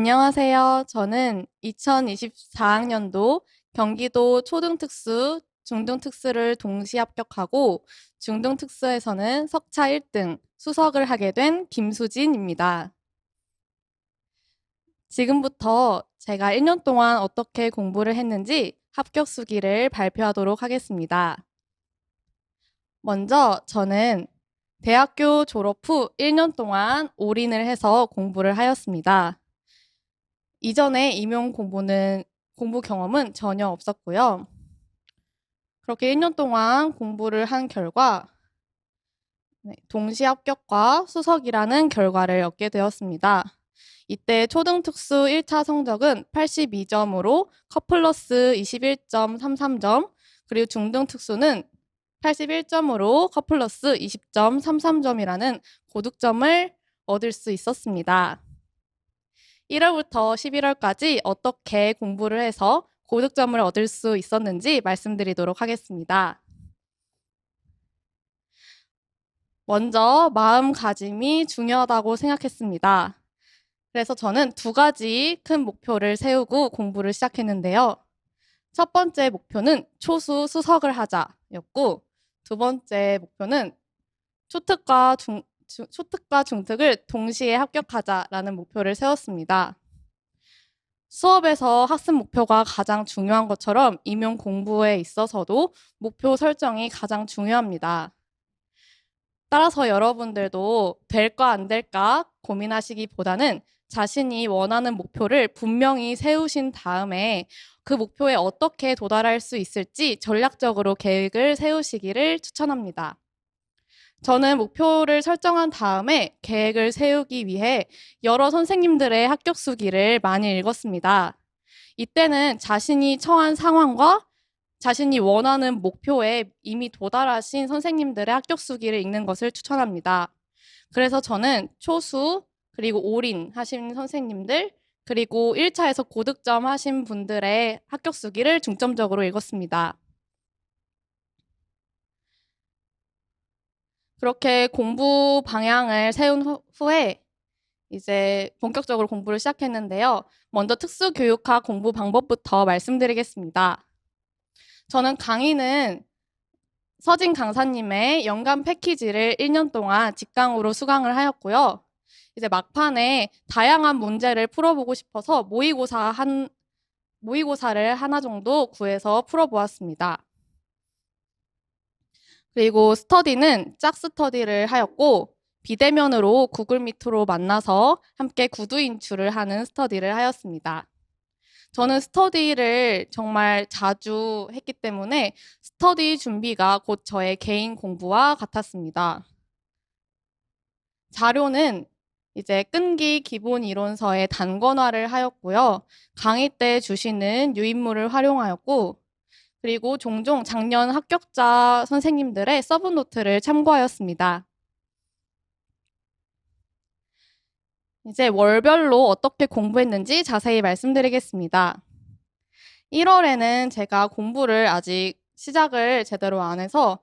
안녕하세요. 저는 2024학년도 경기도 초등특수, 중등특수를 동시 합격하고 중등특수에서는 석차 1등 수석을 하게 된 김수진입니다. 지금부터 제가 1년 동안 어떻게 공부를 했는지 합격 수기를 발표하도록 하겠습니다. 먼저 저는 대학교 졸업 후 1년 동안 올인을 해서 공부를 하였습니다. 이전에 공부 경험은 전혀 없었고요. 그렇게 1년 동안 공부를 한 결과 동시 합격과 수석이라는 결과를 얻게 되었습니다. 이때 초등특수 1차 성적은 82점으로 컷플러스 21.33점, 그리고 중등특수는 81점으로 컷플러스 20.33점이라는 고득점을 얻을 수 있었습니다. 1월부터 11월까지 어떻게 공부를 해서 고득점을 얻을 수 있었는지 말씀드리도록 하겠습니다. 먼저 마음가짐이 중요하다고 생각했습니다. 그래서 저는 두 가지 큰 목표를 세우고 공부를 시작했는데요. 첫 번째 목표는 초수 수석을 하자였고, 두 번째 목표는 초특과 중특을 동시에 합격하자라는 목표를 세웠습니다. 수업에서 학습 목표가 가장 중요한 것처럼 임용 공부에 있어서도 목표 설정이 가장 중요합니다. 따라서 여러분들도 될까 안 될까 고민하시기보다는 자신이 원하는 목표를 분명히 세우신 다음에 그 목표에 어떻게 도달할 수 있을지 전략적으로 계획을 세우시기를 추천합니다. 저는 목표를 설정한 다음에 계획을 세우기 위해 여러 선생님들의 합격 수기를 많이 읽었습니다. 이때는 자신이 처한 상황과 자신이 원하는 목표에 이미 도달하신 선생님들의 합격 수기를 읽는 것을 추천합니다. 그래서 저는 초수, 그리고 올인 하신 선생님들, 그리고 1차에서 고득점 하신 분들의 합격 수기를 중점적으로 읽었습니다. 그렇게 공부 방향을 세운 후에 이제 본격적으로 공부를 시작했는데요. 먼저 특수교육학 공부 방법부터 말씀드리겠습니다. 저는 강의는 서진 강사님의 연간 패키지를 1년 동안 직강으로 수강을 하였고요. 이제 막판에 다양한 문제를 풀어보고 싶어서 모의고사를 하나 정도 구해서 풀어보았습니다. 그리고 스터디는 짝스터디를 하였고, 비대면으로 구글 미트로 만나서 함께 구두 인출을 하는 스터디를 하였습니다. 저는 스터디를 정말 자주 했기 때문에 스터디 준비가 곧 저의 개인 공부와 같았습니다. 자료는 이제 끈기 기본 이론서의 단권화를 하였고요. 강의 때 주시는 유인물을 활용하였고, 그리고 종종 작년 합격자 선생님들의 서브노트를 참고하였습니다. 이제 월별로 어떻게 공부했는지 자세히 말씀드리겠습니다. 1월에는 제가 공부를 아직 시작을 제대로 안 해서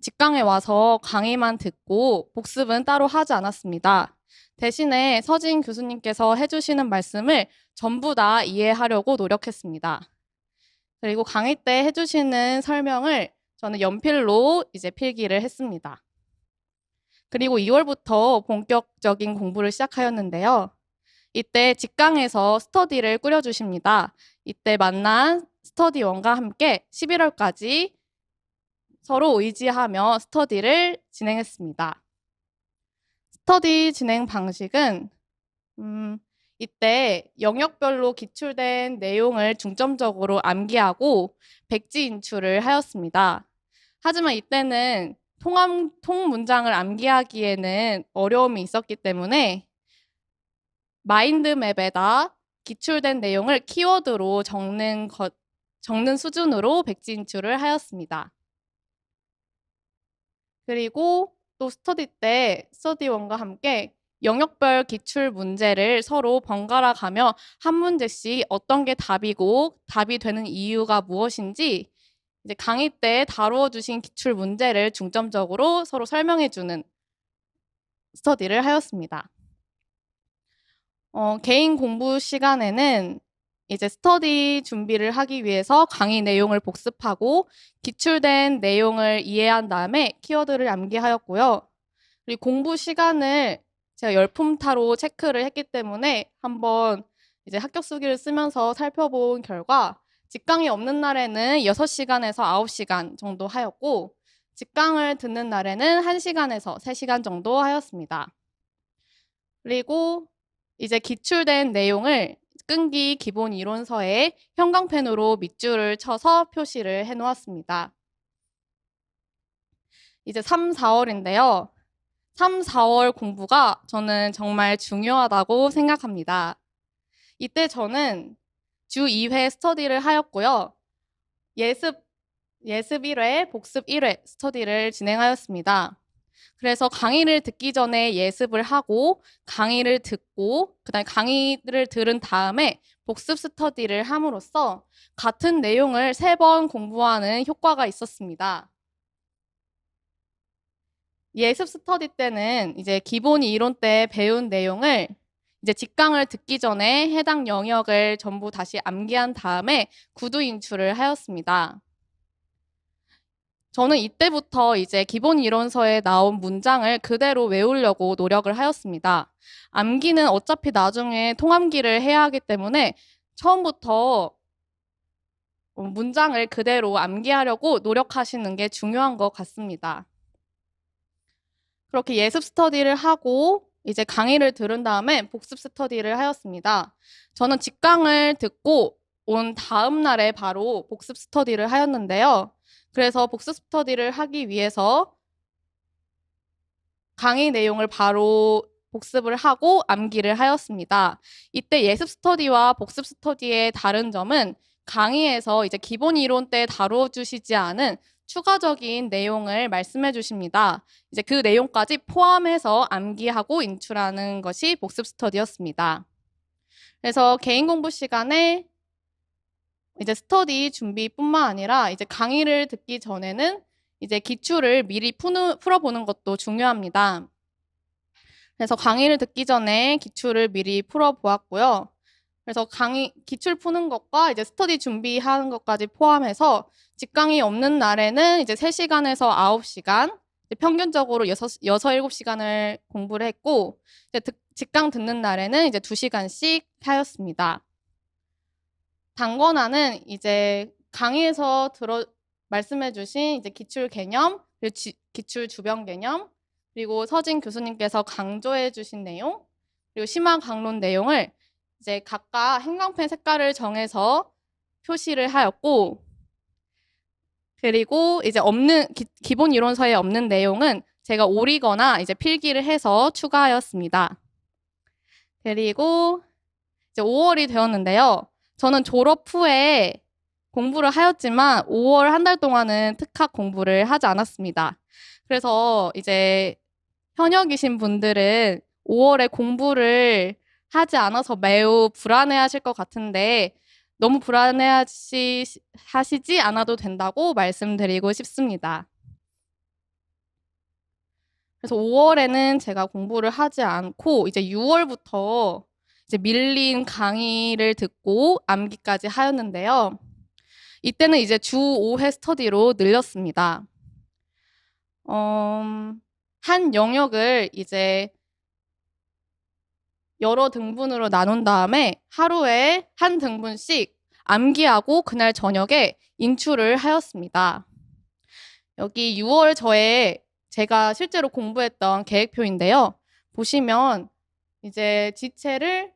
직강에 와서 강의만 듣고 복습은 따로 하지 않았습니다. 대신에 서진 교수님께서 해주시는 말씀을 전부 다 이해하려고 노력했습니다. 그리고 강의 때 해주시는 설명을 저는 연필로 이제 필기를 했습니다. 그리고 2월부터 본격적인 공부를 시작하였는데요. 이때 직강에서 스터디를 꾸려주십니다. 이때 만난 스터디원과 함께 11월까지 서로 의지하며 스터디를 진행했습니다. 스터디 진행 방식은 이때 영역별로 기출된 내용을 중점적으로 암기하고 백지 인출을 하였습니다. 하지만 이때는 통 문장을 암기하기에는 어려움이 있었기 때문에 마인드맵에다 기출된 내용을 키워드로 적는 수준으로 백지 인출을 하였습니다. 그리고 또 스터디 때 스터디원과 함께 영역별 기출 문제를 서로 번갈아 가며 한 문제씩 어떤 게 답이고 답이 되는 이유가 무엇인지 이제 강의 때 다루어 주신 기출 문제를 중점적으로 서로 설명해 주는 스터디를 하였습니다. 개인 공부 시간에는 이제 스터디 준비를 하기 위해서 강의 내용을 복습하고 기출된 내용을 이해한 다음에 키워드를 암기하였고요. 그리고 공부 시간을 제가 열품타로 체크를 했기 때문에 한번 이제 합격 수기를 쓰면서 살펴본 결과 직강이 없는 날에는 6시간에서 9시간 정도 하였고 직강을 듣는 날에는 1시간에서 3시간 정도 하였습니다. 그리고 이제 기출된 내용을 끈기 기본 이론서에 형광펜으로 밑줄을 쳐서 표시를 해 놓았습니다. 이제 3, 4월인데요. 3, 4월 공부가 저는 정말 중요하다고 생각합니다. 이때 저는 주 2회 스터디를 하였고요. 예습 1회, 복습 1회 스터디를 진행하였습니다. 그래서 강의를 듣기 전에 예습을 하고 강의를 듣고 그다음에 강의를 들은 다음에 복습 스터디를 함으로써 같은 내용을 3번 공부하는 효과가 있었습니다. 예습 스터디 때는 이제 기본 이론 때 배운 내용을 이제 직강을 듣기 전에 해당 영역을 전부 다시 암기한 다음에 구두 인출을 하였습니다. 저는 이때부터 이제 기본 이론서에 나온 문장을 그대로 외우려고 노력을 하였습니다. 암기는 어차피 나중에 통암기를 해야 하기 때문에 처음부터 문장을 그대로 암기하려고 노력하시는 게 중요한 것 같습니다. 그렇게 예습 스터디를 하고 이제 강의를 들은 다음에 복습 스터디를 하였습니다. 저는 직강을 듣고 온 다음 날에 바로 복습 스터디를 하였는데요. 그래서 복습 스터디를 하기 위해서 강의 내용을 바로 복습을 하고 암기를 하였습니다. 이때 예습 스터디와 복습 스터디의 다른 점은 강의에서 이제 기본 이론 때 다뤄주시지 않은 추가적인 내용을 말씀해 주십니다. 이제 그 내용까지 포함해서 암기하고 인출하는 것이 복습 스터디였습니다. 그래서 개인 공부 시간에 이제 스터디 준비뿐만 아니라 이제 강의를 듣기 전에는 이제 기출을 미리 풀어보는 것도 중요합니다. 그래서 강의를 듣기 전에 기출을 미리 풀어보았고요. 그래서 기출 푸는 것과 이제 스터디 준비하는 것까지 포함해서 직강이 없는 날에는 이제 3시간에서 9시간, 평균적으로 7시간을 공부를 했고, 이제 직강 듣는 날에는 이제 2시간씩 하였습니다. 단권화는 이제 강의에서 말씀해주신 이제 기출 개념, 그리고 기출 주변 개념, 그리고 서진 교수님께서 강조해주신 내용, 그리고 심화 강론 내용을 이제 각각 형광펜 색깔을 정해서 표시를 하였고, 그리고 이제 기본 이론서에 없는 내용은 제가 오리거나 이제 필기를 해서 추가하였습니다. 그리고 이제 5월이 되었는데요. 저는 졸업 후에 공부를 하였지만 5월 한 달 동안은 특학 공부를 하지 않았습니다. 그래서 이제 현역이신 분들은 5월에 공부를 하지 않아서 매우 불안해하실 것 같은데 너무 불안해하시지 않아도 된다고 말씀드리고 싶습니다. 그래서 5월에는 제가 공부를 하지 않고 이제 6월부터 이제 밀린 강의를 듣고 암기까지 하였는데요. 이때는 이제 주 5회 스터디로 늘렸습니다. 한 영역을 이제 여러 등분으로 나눈 다음에 하루에 한 등분씩 암기하고 그날 저녁에 인출을 하였습니다. 여기 6월 제가 실제로 공부했던 계획표인데요. 보시면 이제 지체를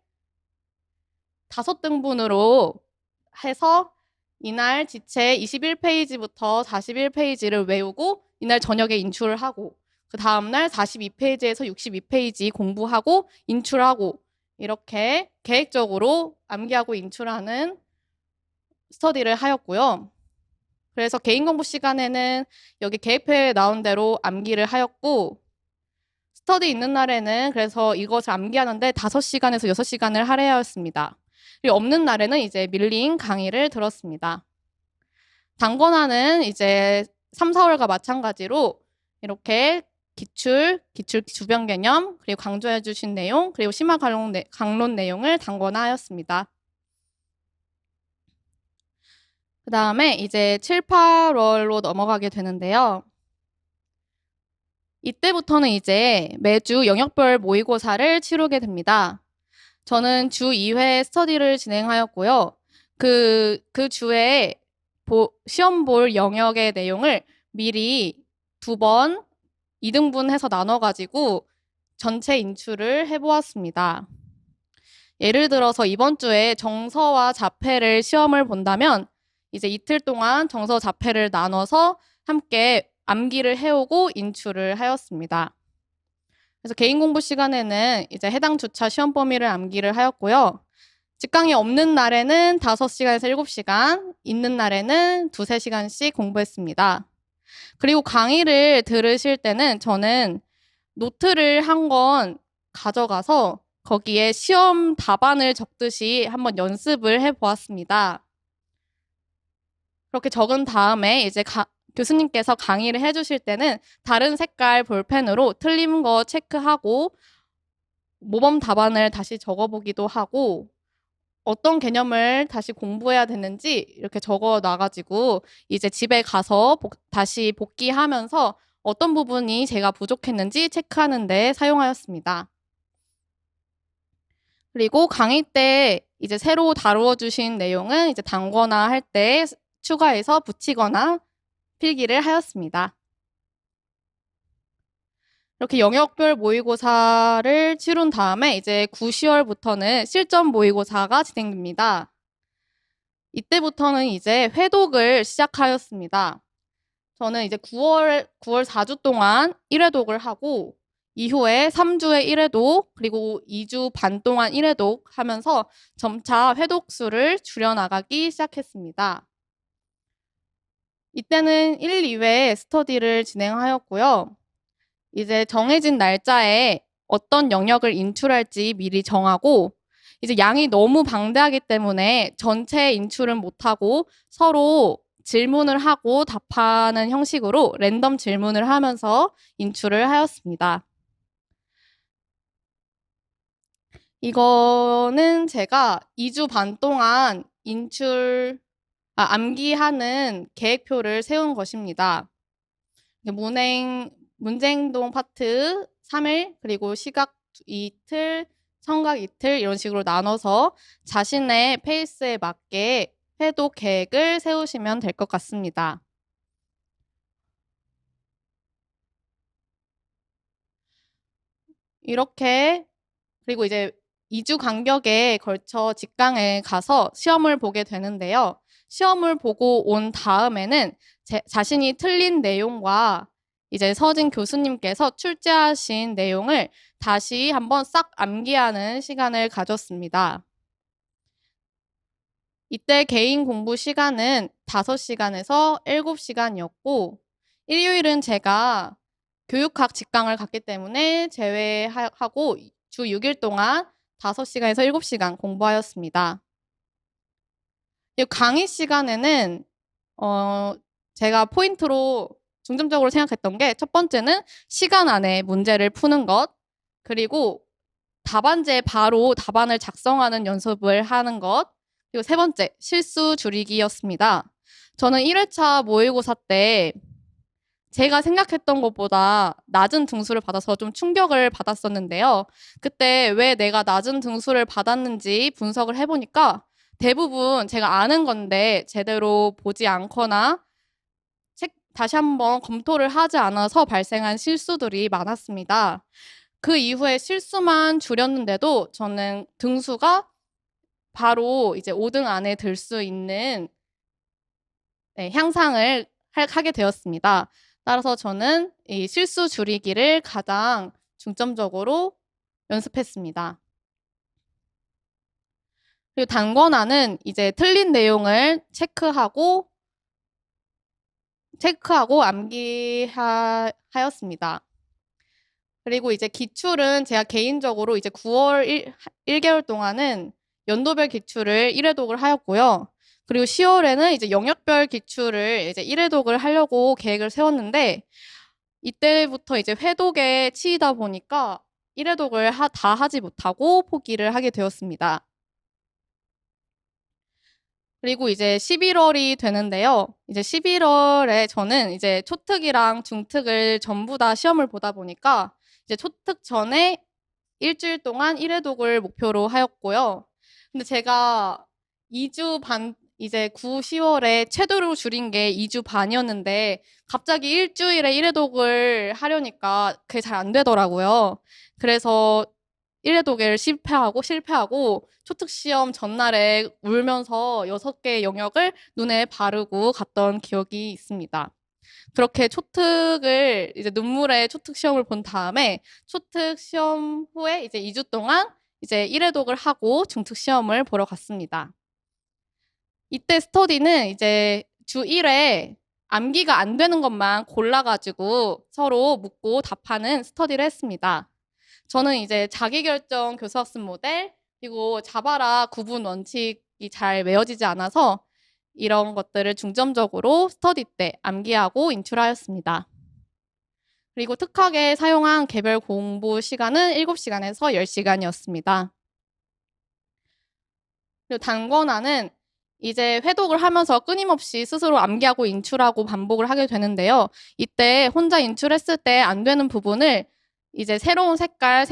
5등분으로 해서 이날 지체 21페이지부터 41페이지를 외우고 이날 저녁에 인출을 하고 그 다음날 42페이지에서 62페이지 공부하고 인출하고 이렇게 계획적으로 암기하고 인출하는 스터디를 하였고요. 그래서 개인 공부 시간에는 여기 계획표에 나온 대로 암기를 하였고 스터디 있는 날에는 그래서 이것을 암기하는데 5시간에서 6시간을 할애하였습니다. 그리고 없는 날에는 이제 밀린 강의를 들었습니다. 단권화는 이제 3, 4월과 마찬가지로 이렇게 기출, 기출 주변 개념, 그리고 강조해 주신 내용, 그리고 심화 강론 내용을 단권화하였습니다. 그 다음에 이제 7, 8월로 넘어가게 되는데요. 이때부터는 이제 매주 영역별 모의고사를 치르게 됩니다. 저는 주 2회 스터디를 진행하였고요. 그 주에 시험 볼 영역의 내용을 미리 2번 2등분해서 나눠가지고 전체 인출을 해보았습니다. 예를 들어서 이번 주에 정서와 자폐를 시험을 본다면 이제 이틀 동안 정서 자폐를 나눠서 함께 암기를 해오고 인출을 하였습니다. 그래서 개인 공부 시간에는 이제 해당 주차 시험 범위를 암기를 하였고요. 직강이 없는 날에는 5시간에서 7시간, 있는 날에는 2, 3시간씩 공부했습니다. 그리고 강의를 들으실 때는 저는 노트를 한 권 가져가서 거기에 시험 답안을 적듯이 한번 연습을 해보았습니다. 그렇게 적은 다음에 이제 교수님께서 강의를 해주실 때는 다른 색깔 볼펜으로 틀린 거 체크하고 모범 답안을 다시 적어보기도 하고 어떤 개념을 다시 공부해야 되는지 이렇게 적어 놔가지고 이제 집에 가서 다시 복기하면서 어떤 부분이 제가 부족했는지 체크하는 데 사용하였습니다. 그리고 강의 때 이제 새로 다루어 주신 내용은 이제 단거나 할 때 추가해서 붙이거나 필기를 하였습니다. 이렇게 영역별 모의고사를 치룬 다음에 이제 9, 10월부터는 실전 모의고사가 진행됩니다. 이때부터는 이제 회독을 시작하였습니다. 저는 이제 9월 4주 동안 1회독을 하고 이후에 3주에 1회독 그리고 2주 반 동안 1회독 하면서 점차 회독수를 줄여나가기 시작했습니다. 이때는 1, 2회 스터디를 진행하였고요. 이제 정해진 날짜에 어떤 영역을 인출할지 미리 정하고 이제 양이 너무 방대하기 때문에 전체 인출은 못하고 서로 질문을 하고 답하는 형식으로 랜덤 질문을 하면서 인출을 하였습니다. 이거는 제가 2주 반 동안 암기하는 계획표를 세운 것입니다. 문제행동 파트 3일, 그리고 시각 이틀, 청각 이틀 이런 식으로 나눠서 자신의 페이스에 맞게 회독 계획을 세우시면 될 것 같습니다. 이렇게 그리고 이제 2주 간격에 걸쳐 직강에 가서 시험을 보게 되는데요. 시험을 보고 온 다음에는 자신이 틀린 내용과 이제 서진 교수님께서 출제하신 내용을 다시 한번 싹 암기하는 시간을 가졌습니다. 이때 개인 공부 시간은 5시간에서 7시간이었고 일요일은 제가 교육학 직강을 갔기 때문에 제외하고 주 6일 동안 5시간에서 7시간 공부하였습니다. 이 강의 시간에는 제가 포인트로 중점적으로 생각했던 게 첫 번째는 시간 안에 문제를 푸는 것, 그리고 답안지에 바로 답안을 작성하는 연습을 하는 것, 그리고 세 번째, 실수 줄이기였습니다. 저는 1회차 모의고사 때 제가 생각했던 것보다 낮은 등수를 받아서 좀 충격을 받았었는데요. 그때 왜 내가 낮은 등수를 받았는지 분석을 해보니까 대부분 제가 아는 건데 제대로 보지 않거나 다시 한번 검토를 하지 않아서 발생한 실수들이 많았습니다. 그 이후에 실수만 줄였는데도 저는 등수가 바로 이제 5등 안에 들 수 있는 향상을 하게 되었습니다. 따라서 저는 이 실수 줄이기를 가장 중점적으로 연습했습니다. 그리고 단권화는 이제 틀린 내용을 체크하고 암기하였습니다. 그리고 이제 기출은 제가 개인적으로 이제 9월 1개월 동안은 연도별 기출을 1회독을 하였고요. 그리고 10월에는 이제 영역별 기출을 이제 1회독을 하려고 계획을 세웠는데 이때부터 이제 회독에 치이다 보니까 1회독을 다 하지 못하고 포기를 하게 되었습니다. 그리고 이제 11월이 되는데요. 이제 11월에 저는 이제 초특이랑 중특을 전부 다 시험을 보다 보니까 이제 초특 전에 일주일 동안 1회독을 목표로 하였고요. 근데 제가 2주 반, 이제 9, 10월에 최대로 줄인 게 2주 반이었는데 갑자기 일주일에 1회독을 하려니까 그게 잘 안 되더라고요. 그래서 1회독을 실패하고 초특 시험 전날에 울면서 6개의 영역을 눈에 바르고 갔던 기억이 있습니다. 그렇게 초특을 이제 눈물의 초특 시험을 본 다음에 초특 시험 후에 이제 2주 동안 이제 1회독을 하고 중특 시험을 보러 갔습니다. 이때 스터디는 이제 주 1회 암기가 안 되는 것만 골라가지고 서로 묻고 답하는 스터디를 했습니다. 저는 이제 자기결정 교수학습 모델, 그리고 자바라 구분 원칙이 잘 외워지지 않아서 이런 것들을 중점적으로 스터디 때 암기하고 인출하였습니다. 그리고 특학에 사용한 개별 공부 시간은 7시간에서 10시간이었습니다. 그리고 단권화는 이제 회독을 하면서 끊임없이 스스로 암기하고 인출하고 반복을 하게 되는데요. 이때 혼자 인출했을 때 안 되는 부분을 이제 새로운 색깔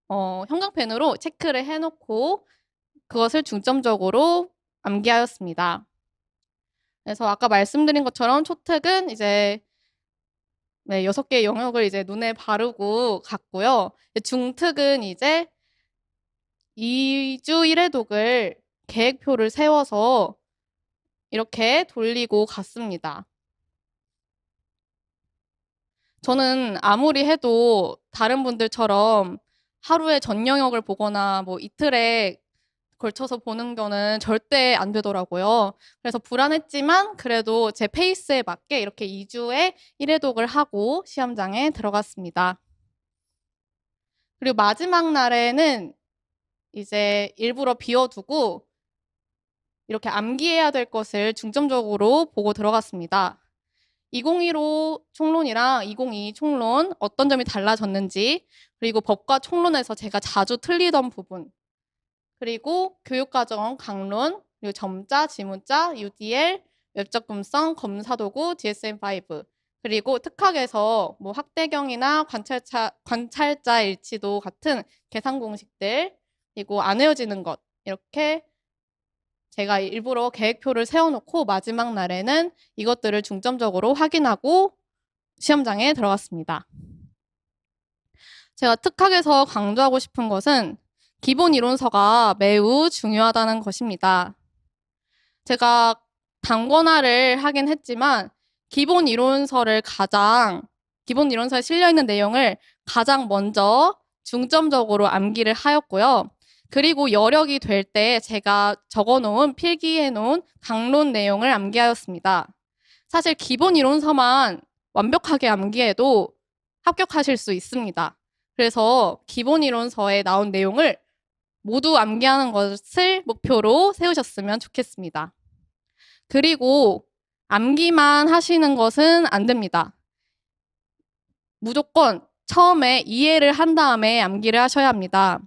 형광펜으로 체크를 해놓고 그것을 중점적으로 암기하였습니다. 그래서 아까 말씀드린 것처럼 초특은 이제 6개의 영역을 이제 눈에 바르고 갔고요. 중특은 이제 2주 1회독을 계획표를 세워서 이렇게 돌리고 갔습니다. 저는 아무리 해도 다른 분들처럼 하루에 전 영역을 보거나 뭐 이틀에 걸쳐서 보는 거는 절대 안 되더라고요. 그래서 불안했지만 그래도 제 페이스에 맞게 이렇게 2주에 1회독을 하고 시험장에 들어갔습니다. 그리고 마지막 날에는 이제 일부러 비워두고 이렇게 암기해야 될 것을 중점적으로 보고 들어갔습니다. 2015 총론이랑 2022 총론 어떤 점이 달라졌는지, 그리고 법과 총론에서 제가 자주 틀리던 부분, 그리고 교육과정 강론, 그리고 점자, 지문자, UDL, 웹접근성, 검사도구, DSM-5, 그리고 특학에서 뭐 학대경이나 관찰자 일치도 같은 계산 공식들, 그리고 안 외워지는 것, 이렇게 제가 일부러 계획표를 세워놓고 마지막 날에는 이것들을 중점적으로 확인하고 시험장에 들어갔습니다. 제가 특학에서 강조하고 싶은 것은 기본 이론서가 매우 중요하다는 것입니다. 제가 단권화를 하긴 했지만 기본 이론서에 실려있는 내용을 가장 먼저 중점적으로 암기를 하였고요. 그리고 여력이 될 때 제가 적어놓은 필기해놓은 강론 내용을 암기하였습니다. 사실 기본 이론서만 완벽하게 암기해도 합격하실 수 있습니다. 그래서 기본 이론서에 나온 내용을 모두 암기하는 것을 목표로 세우셨으면 좋겠습니다. 그리고 암기만 하시는 것은 안 됩니다. 무조건 처음에 이해를 한 다음에 암기를 하셔야 합니다.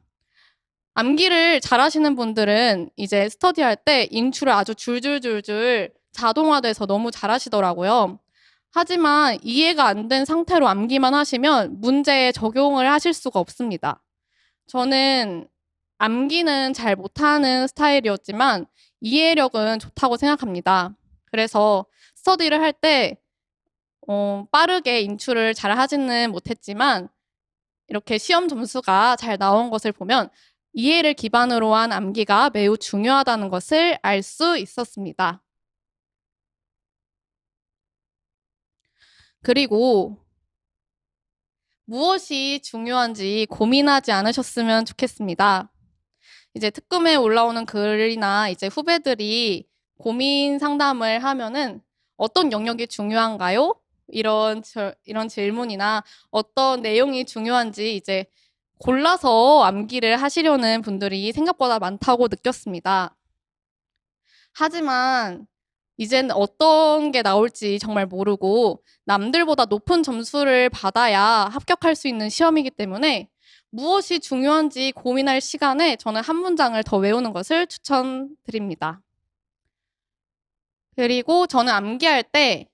암기를 잘하시는 분들은 이제 스터디할 때 인출을 아주 줄줄줄줄 자동화돼서 너무 잘하시더라고요. 하지만 이해가 안 된 상태로 암기만 하시면 문제에 적용을 하실 수가 없습니다. 저는 암기는 잘 못하는 스타일이었지만 이해력은 좋다고 생각합니다. 그래서 스터디를 할 때 빠르게 인출을 잘 하지는 못했지만 이렇게 시험 점수가 잘 나온 것을 보면 이해를 기반으로 한 암기가 매우 중요하다는 것을 알 수 있었습니다. 그리고 무엇이 중요한지 고민하지 않으셨으면 좋겠습니다. 이제 특검에 올라오는 글이나 이제 후배들이 고민 상담을 하면은 어떤 영역이 중요한가요? 이런 질문이나 어떤 내용이 중요한지 이제 골라서 암기를 하시려는 분들이 생각보다 많다고 느꼈습니다. 하지만 이제는 어떤 게 나올지 정말 모르고 남들보다 높은 점수를 받아야 합격할 수 있는 시험이기 때문에 무엇이 중요한지 고민할 시간에 저는 한 문장을 더 외우는 것을 추천드립니다. 그리고 저는 암기할 때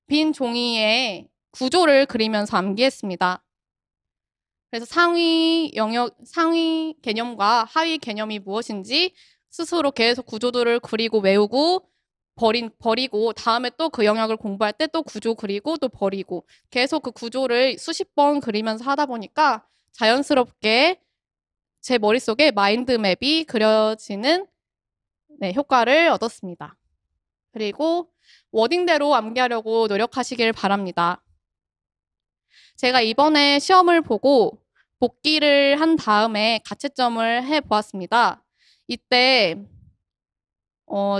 빈 종이에 구조를 그리면서 암기했습니다. 그래서 상위 개념과 하위 개념이 무엇인지 스스로 계속 구조들을 그리고 외우고 버리고 다음에 또 그 영역을 공부할 때 또 구조 그리고 또 버리고 계속 그 구조를 수십 번 그리면서 하다 보니까 자연스럽게 제 머릿속에 마인드맵이 그려지는 효과를 얻었습니다. 그리고 워딩대로 암기하려고 노력하시길 바랍니다. 제가 이번에 시험을 보고 복기를 한 다음에 가채점을 해보았습니다. 이때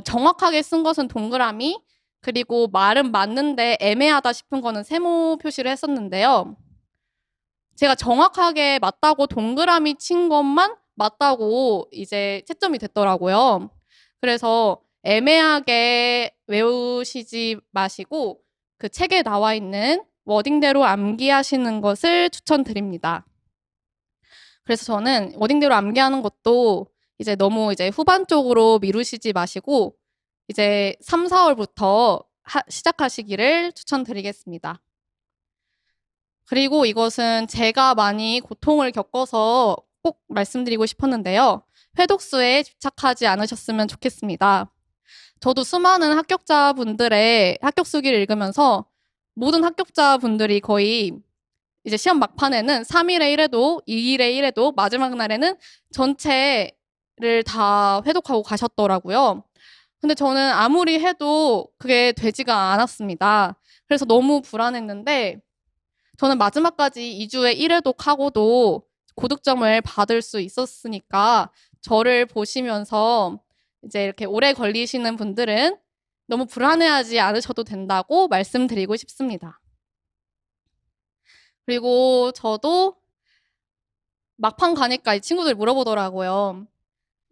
정확하게 쓴 것은 동그라미, 그리고 말은 맞는데 애매하다 싶은 거는 세모 표시를 했었는데요. 제가 정확하게 맞다고 동그라미 친 것만 맞다고 이제 채점이 됐더라고요. 그래서 애매하게 외우시지 마시고 그 책에 나와 있는 워딩대로 암기하시는 것을 추천드립니다. 그래서 저는 워딩대로 암기하는 것도 이제 너무 이제 후반 쪽으로 미루시지 마시고 이제 3, 4월부터 시작하시기를 추천드리겠습니다. 그리고 이것은 제가 많이 고통을 겪어서 꼭 말씀드리고 싶었는데요. 회독수에 집착하지 않으셨으면 좋겠습니다. 저도 수많은 합격자분들의 합격수기를 읽으면서 모든 합격자분들이 거의 이제 시험 막판에는 3일에 1회도, 2일에 1회도, 마지막 날에는 전체를 다 회독하고 가셨더라고요. 근데 저는 아무리 해도 그게 되지가 않았습니다. 그래서 너무 불안했는데 저는 마지막까지 2주에 1회독 하고도 고득점을 받을 수 있었으니까 저를 보시면서 이제 이렇게 오래 걸리시는 분들은 너무 불안해하지 않으셔도 된다고 말씀드리고 싶습니다. 그리고 저도 막판 가니까 이 친구들이 물어보더라고요.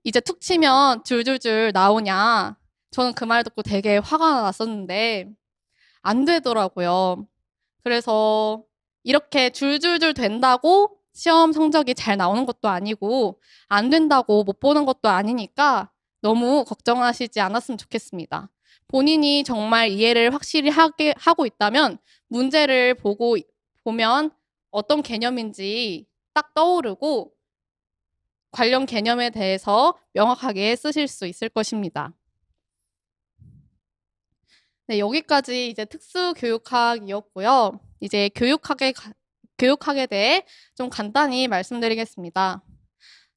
이제 툭 치면 줄줄줄 나오냐? 저는 그 말 듣고 되게 화가 났었는데 안 되더라고요. 그래서 이렇게 줄줄줄 된다고 시험 성적이 잘 나오는 것도 아니고 안 된다고 못 보는 것도 아니니까 너무 걱정하시지 않았으면 좋겠습니다. 본인이 정말 이해를 확실히 하고 있다면 문제를 보면 어떤 개념인지 딱 떠오르고 관련 개념에 대해서 명확하게 쓰실 수 있을 것입니다. 네, 여기까지 이제 특수교육학이었고요. 이제 교육학에 대해 좀 간단히 말씀드리겠습니다.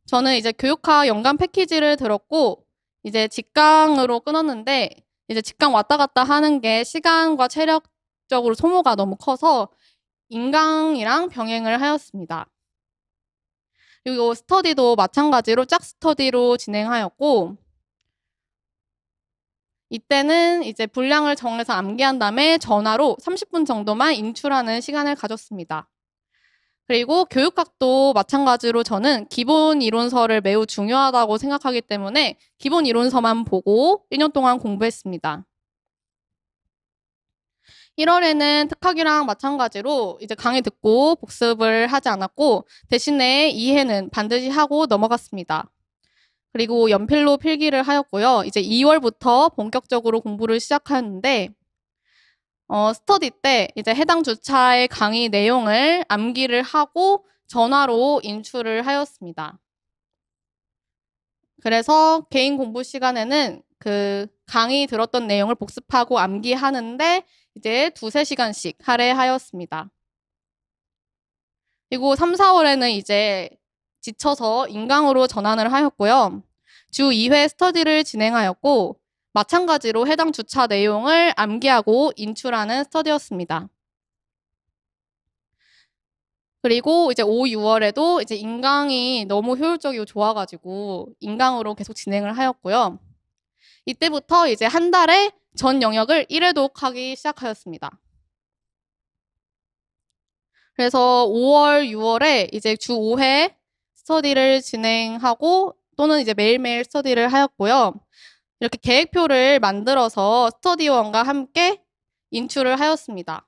저는 이제 교육학 연간 패키지를 들었고, 이제 직강으로 끊었는데, 이제 직강 왔다 갔다 하는 게 시간과 체력적으로 소모가 너무 커서 인강이랑 병행을 하였습니다. 그리고 스터디도 마찬가지로 짝 스터디로 진행하였고, 이때는 이제 분량을 정해서 암기한 다음에 전화로 30분 정도만 인출하는 시간을 가졌습니다. 그리고 교육학도 마찬가지로 저는 기본 이론서를 매우 중요하다고 생각하기 때문에 기본 이론서만 보고 1년 동안 공부했습니다. 1월에는 특학이랑 마찬가지로 이제 강의 듣고 복습을 하지 않았고 대신에 이해는 반드시 하고 넘어갔습니다. 그리고 연필로 필기를 하였고요. 이제 2월부터 본격적으로 공부를 시작하였는데 스터디 때 이제 해당 주차의 강의 내용을 암기를 하고 전화로 인출을 하였습니다. 그래서 개인 공부 시간에는 그 강의 들었던 내용을 복습하고 암기하는데 이제 2~3시간씩 할애하였습니다. 그리고 3, 4월에는 이제 지쳐서 인강으로 전환을 하였고요. 주 2회 스터디를 진행하였고 마찬가지로 해당 주차 내용을 암기하고 인출하는 스터디였습니다. 그리고 이제 5, 6월에도 이제 인강이 너무 효율적이고 좋아가지고 인강으로 계속 진행을 하였고요. 이때부터 이제 한 달에 전 영역을 1회독 하기 시작하였습니다. 그래서 5월, 6월에 이제 주 5회 스터디를 진행하고 또는 이제 매일매일 스터디를 하였고요. 이렇게 계획표를 만들어서 스터디원과 함께 인출을 하였습니다.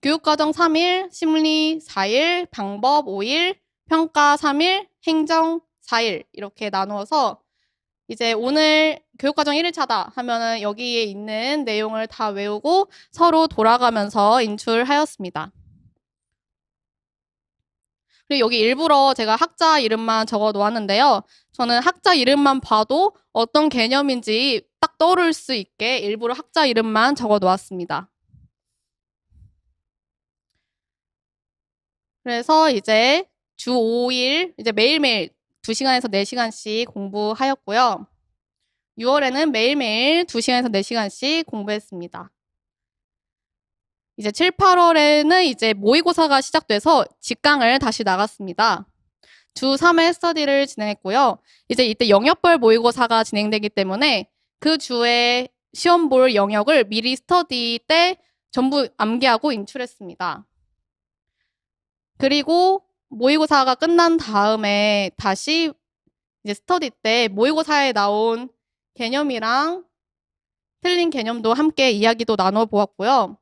교육과정 3일, 심리 4일, 방법 5일, 평가 3일, 행정 4일 이렇게 나누어서 이제 오늘 교육과정 1일차다 하면은 여기에 있는 내용을 다 외우고 서로 돌아가면서 인출하였습니다. 그리고 여기 일부러 제가 학자 이름만 적어 놓았는데요. 저는 학자 이름만 봐도 어떤 개념인지 딱 떠오를 수 있게 일부러 학자 이름만 적어 놓았습니다. 그래서 이제 주 5일 이제 매일매일 2시간에서 4시간씩 공부하였고요. 6월에는 매일매일 2시간에서 4시간씩 공부했습니다. 이제 7, 8월에는 이제 모의고사가 시작돼서 직강을 다시 나갔습니다. 주 3회 스터디를 진행했고요. 이제 이때 영역별 모의고사가 진행되기 때문에 그 주에 시험 볼 영역을 미리 스터디 때 전부 암기하고 인출했습니다. 그리고 모의고사가 끝난 다음에 다시 이제 스터디 때 모의고사에 나온 개념이랑 틀린 개념도 함께 이야기도 나눠 보았고요.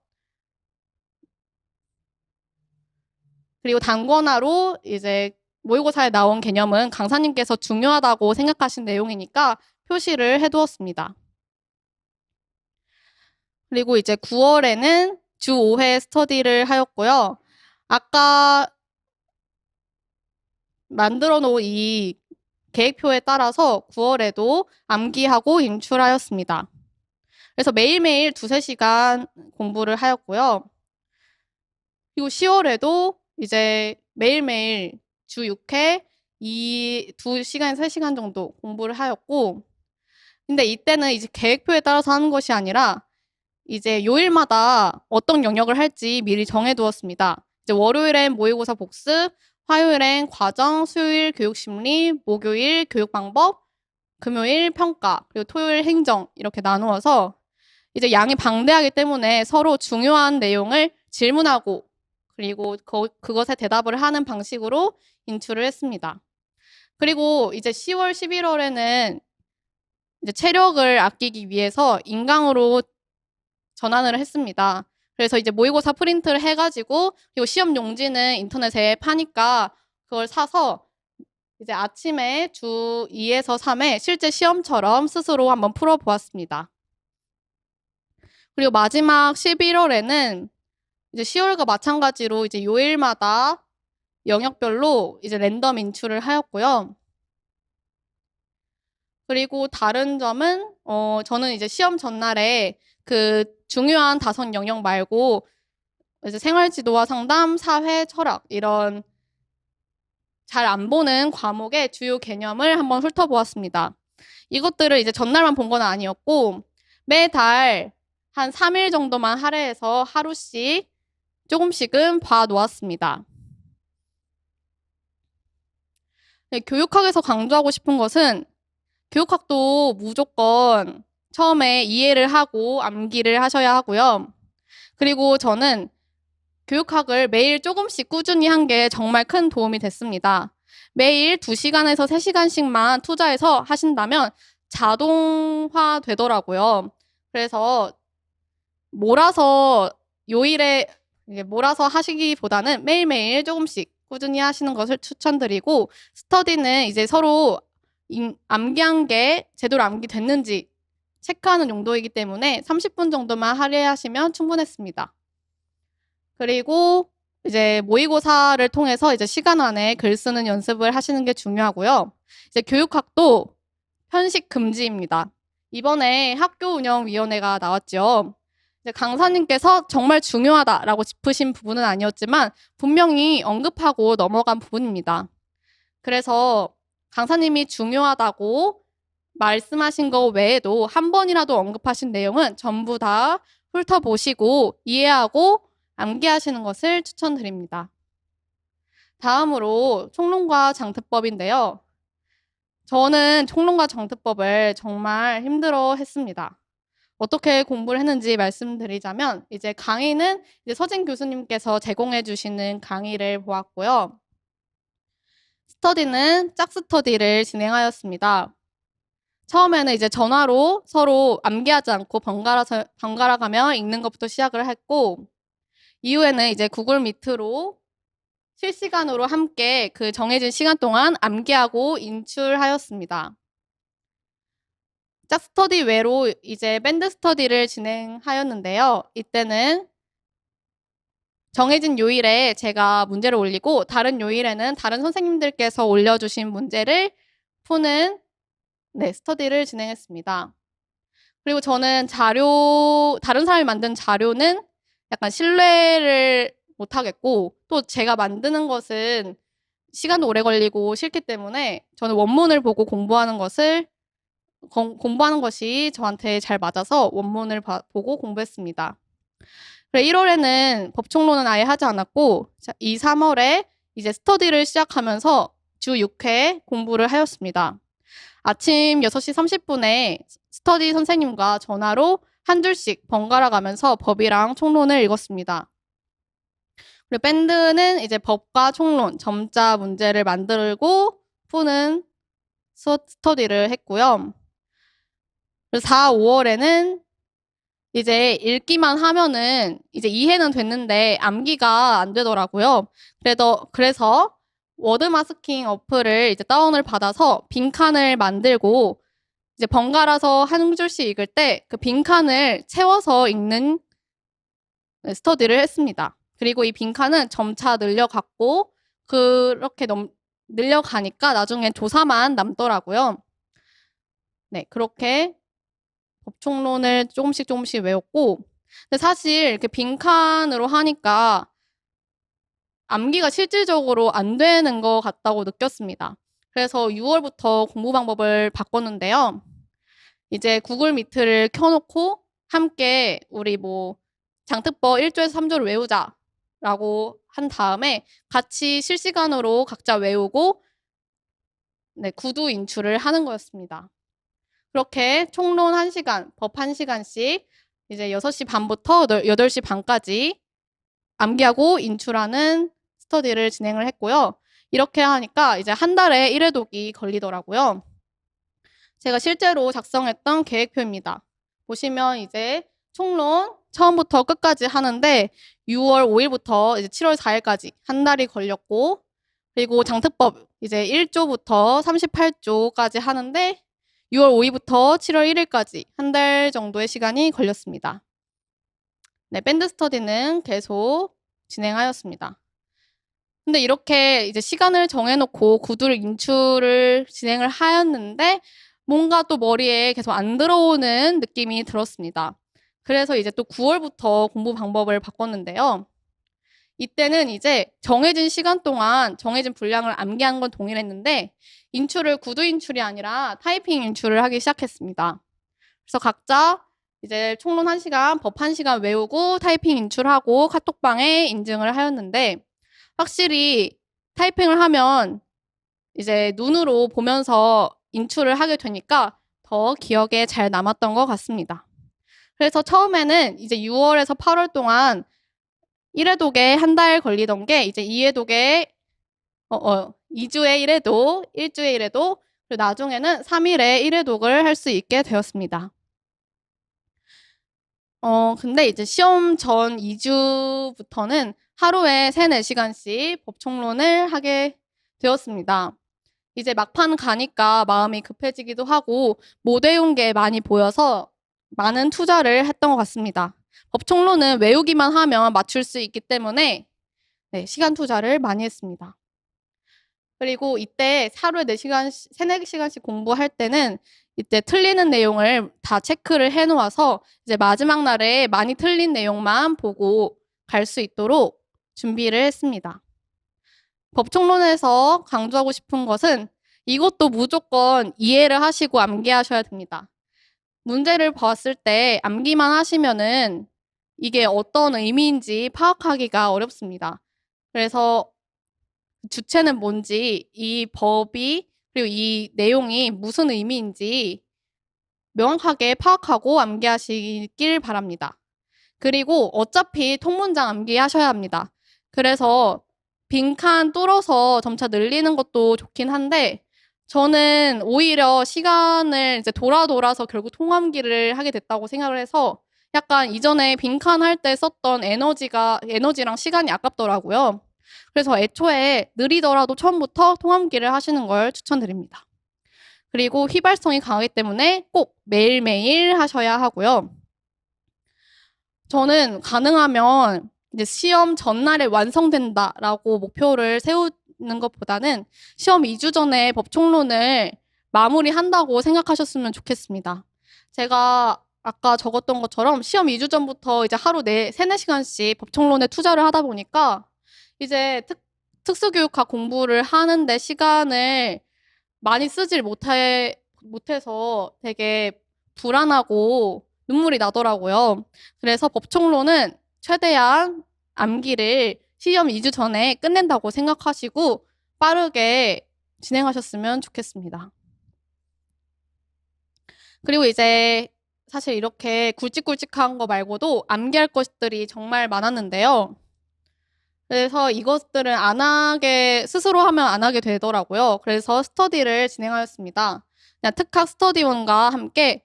그리고 단권화로 이제 모의고사에 나온 개념은 강사님께서 중요하다고 생각하신 내용이니까 표시를 해두었습니다. 그리고 이제 9월에는 주 5회 스터디를 하였고요. 아까 만들어 놓은 이 계획표에 따라서 9월에도 암기하고 인출하였습니다. 그래서 매일매일 2~3시간 공부를 하였고요. 그리고 10월에도 이제 매일매일 주 6회 2시간에서 3시간 정도 공부를 하였고, 근데 이때는 이제 계획표에 따라서 하는 것이 아니라 이제 요일마다 어떤 영역을 할지 미리 정해두었습니다. 이제 월요일엔 모의고사 복습, 화요일엔 과정, 수요일 교육심리, 목요일 교육방법, 금요일 평가, 그리고 토요일 행정 이렇게 나누어서 이제 양이 방대하기 때문에 서로 중요한 내용을 질문하고 그리고 그것에 대답을 하는 방식으로 인출을 했습니다. 그리고 이제 10월, 11월에는 이제 체력을 아끼기 위해서 인강으로 전환을 했습니다. 그래서 이제 모의고사 프린트를 해가지고 그리고 시험 용지는 인터넷에 파니까 그걸 사서 이제 아침에 주 2에서 3회 실제 시험처럼 스스로 한번 풀어보았습니다. 그리고 마지막 11월에는 이제 10월과 마찬가지로 이제 요일마다 영역별로 이제 랜덤 인출을 하였고요. 그리고 다른 점은 저는 이제 시험 전날에 그 중요한 5 영역 말고 이제 생활지도와 상담, 사회, 철학 이런 잘 안 보는 과목의 주요 개념을 한번 훑어보았습니다. 이것들을 이제 전날만 본 건 아니었고 매달 한 3일 정도만 할애해서 하루씩 조금씩은 봐놓았습니다. 네, 교육학에서 강조하고 싶은 것은 교육학도 무조건 처음에 이해를 하고 암기를 하셔야 하고요. 그리고 저는 교육학을 매일 조금씩 꾸준히 한 게 정말 큰 도움이 됐습니다. 매일 2시간에서 3시간씩만 투자해서 하신다면 자동화 되더라고요. 그래서 요일에 몰아서 하시기보다는 매일매일 조금씩 꾸준히 하시는 것을 추천드리고, 스터디는 이제 서로 암기한 게 제대로 암기됐는지 체크하는 용도이기 때문에 30분 정도만 할애하시면 충분했습니다. 그리고 이제 모의고사를 통해서 이제 시간 안에 글 쓰는 연습을 하시는 게 중요하고요. 이제 교육학도 편식 금지입니다. 이번에 학교운영위원회가 나왔죠. 이제 강사님께서 정말 중요하다라고 짚으신 부분은 아니었지만 분명히 언급하고 넘어간 부분입니다. 그래서 강사님이 중요하다고 말씀하신 거 외에도 한 번이라도 언급하신 내용은 전부 다 훑어보시고 이해하고 암기하시는 것을 추천드립니다. 다음으로 총론과 장특법인데요. 저는 총론과 장특법을 정말 힘들어 했습니다. 어떻게 공부를 했는지 말씀드리자면, 이제 강의는 이제 서진 교수님께서 제공해 주시는 강의를 보았고요. 스터디는 짝스터디를 진행하였습니다. 처음에는 이제 전화로 서로 암기하지 않고 번갈아 가며 읽는 것부터 시작을 했고, 이후에는 이제 구글 미트로 실시간으로 함께 그 정해진 시간 동안 암기하고 인출하였습니다. 짝 스터디 외로 이제 밴드 스터디를 진행하였는데요. 이때는 정해진 요일에 제가 문제를 올리고 다른 요일에는 다른 선생님들께서 올려주신 문제를 푸는 스터디를 진행했습니다. 그리고 저는 다른 사람이 만든 자료는 약간 신뢰를 못하겠고, 또 제가 만드는 것은 시간도 오래 걸리고 싫기 때문에 저는 원문을 보고 공부하는 것이 저한테 잘 맞아서 원문을 보고 공부했습니다. 1월에는 법총론은 아예 하지 않았고, 2, 3월에 이제 스터디를 시작하면서 주 6회 공부를 하였습니다. 아침 6시 30분에 스터디 선생님과 전화로 한 줄씩 번갈아 가면서 법이랑 총론을 읽었습니다. 그리고 밴드는 이제 법과 총론, 점자 문제를 만들고 푸는 스터디를 했고요. 그리고 4, 5월에는 이제 읽기만 하면은 이제 이해는 됐는데 암기가 안 되더라고요. 그래서 워드 마스킹 어플을 이제 다운을 받아서 빈칸을 만들고 이제 번갈아서 한 줄씩 읽을 때 그 빈칸을 채워서 읽는 스터디를 했습니다. 그리고 이 빈칸은 점차 늘려갔고 그렇게 늘려가니까 나중에 조사만 남더라고요. 네, 그렇게 법총론을 조금씩 외웠고, 근데 사실 이렇게 빈칸으로 하니까 암기가 실질적으로 안 되는 것 같다고 느꼈습니다. 그래서 6월부터 공부 방법을 바꿨는데요. 이제 구글 미트를 켜놓고 함께 우리 장특법 1조에서 3조를 외우자라고 한 다음에 같이 실시간으로 각자 외우고 구두 인출을 하는 거였습니다. 그렇게 총론 1시간, 법 1시간씩 이제 6시 반부터 8시 반까지 암기하고 인출하는 스터디를 진행을 했고요. 이렇게 하니까 이제 한 달에 1회독이 걸리더라고요. 제가 실제로 작성했던 계획표입니다. 보시면 이제 총론 처음부터 끝까지 하는데 6월 5일부터 이제 7월 4일까지 한 달이 걸렸고, 그리고 장특법 이제 1조부터 38조까지 하는데 6월 5일부터 7월 1일까지 한 달 정도의 시간이 걸렸습니다. 네, 밴드 스터디는 계속 진행하였습니다. 근데 이렇게 이제 시간을 정해놓고 구두를 인출을 진행을 하였는데 뭔가 또 머리에 계속 안 들어오는 느낌이 들었습니다. 그래서 이제 또 9월부터 공부 방법을 바꿨는데요. 이때는 이제 정해진 시간 동안 정해진 분량을 암기한 건 동일했는데 인출을 구두 인출이 아니라 타이핑 인출을 하기 시작했습니다. 그래서 각자 이제 총론 1시간, 법 1시간 외우고 타이핑 인출하고 카톡방에 인증을 하였는데, 확실히 타이핑을 하면 이제 눈으로 보면서 인출을 하게 되니까 더 기억에 잘 남았던 것 같습니다. 그래서 처음에는 이제 6월에서 8월 동안 1회독에 한 달 걸리던 게 이제 2회독에 2주에 1회독, 1주에 1회독, 그리고 나중에는 3일에 1회독을 할 수 있게 되었습니다. 근데 이제 시험 전 2주부터는 하루에 3, 4시간씩 법총론을 하게 되었습니다. 이제 막판 가니까 마음이 급해지기도 하고 못 외운 게 많이 보여서 많은 투자를 했던 것 같습니다. 법총론은 외우기만 하면 맞출 수 있기 때문에 시간 투자를 많이 했습니다. 그리고 이때 하루에 4시간씩, 3, 4시간씩 공부할 때는 이때 틀리는 내용을 다 체크를 해놓아서 이제 마지막 날에 많이 틀린 내용만 보고 갈 수 있도록 준비를 했습니다. 법총론에서 강조하고 싶은 것은 이것도 무조건 이해를 하시고 암기하셔야 됩니다. 문제를 봤을 때 암기만 하시면은 이게 어떤 의미인지 파악하기가 어렵습니다. 그래서 주체는 뭔지, 이 법이 그리고 이 내용이 무슨 의미인지 명확하게 파악하고 암기하시길 바랍니다. 그리고 어차피 통문장 암기하셔야 합니다. 그래서 빈칸 뚫어서 점차 늘리는 것도 좋긴 한데 저는 오히려 시간을 이제 돌아서 결국 통암기를 하게 됐다고 생각을 해서 약간 이전에 빈칸할 때 썼던 에너지랑 시간이 아깝더라고요. 그래서 애초에 느리더라도 처음부터 통암기를 하시는 걸 추천드립니다. 그리고 휘발성이 강하기 때문에 꼭 매일매일 하셔야 하고요. 저는 가능하면 이제 시험 전날에 완성된다라고 목표를 세우는 것보다는 시험 2주 전에 법총론을 마무리한다고 생각하셨으면 좋겠습니다. 제가 아까 적었던 것처럼 시험 2주 전부터 이제 하루 3-4시간씩 법총론에 투자를 하다 보니까 이제 특수교육학 공부를 하는데 시간을 많이 쓰질 못해서 되게 불안하고 눈물이 나더라고요. 그래서 법총론은 최대한 암기를 시험 2주 전에 끝낸다고 생각하시고 빠르게 진행하셨으면 좋겠습니다. 그리고 이제 사실 이렇게 굵직굵직한 거 말고도 암기할 것들이 정말 많았는데요. 그래서 이것들은 스스로 하면 안 하게 되더라고요. 그래서 스터디를 진행하였습니다. 그냥 특학 스터디원과 함께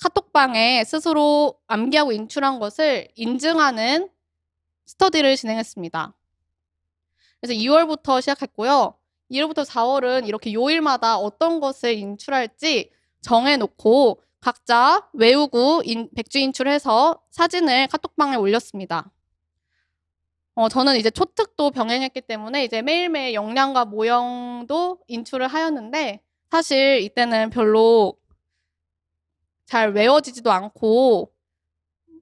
카톡방에 스스로 암기하고 인출한 것을 인증하는 스터디를 진행했습니다. 그래서 2월부터 시작했고요. 2월부터 4월은 이렇게 요일마다 어떤 것을 인출할지 정해놓고 각자 외우고 백주 인출해서 사진을 카톡방에 올렸습니다. 저는 이제 초특도 병행했기 때문에 이제 매일매일 역량과 모형도 인출을 하였는데 사실 이때는 별로 잘 외워지지도 않고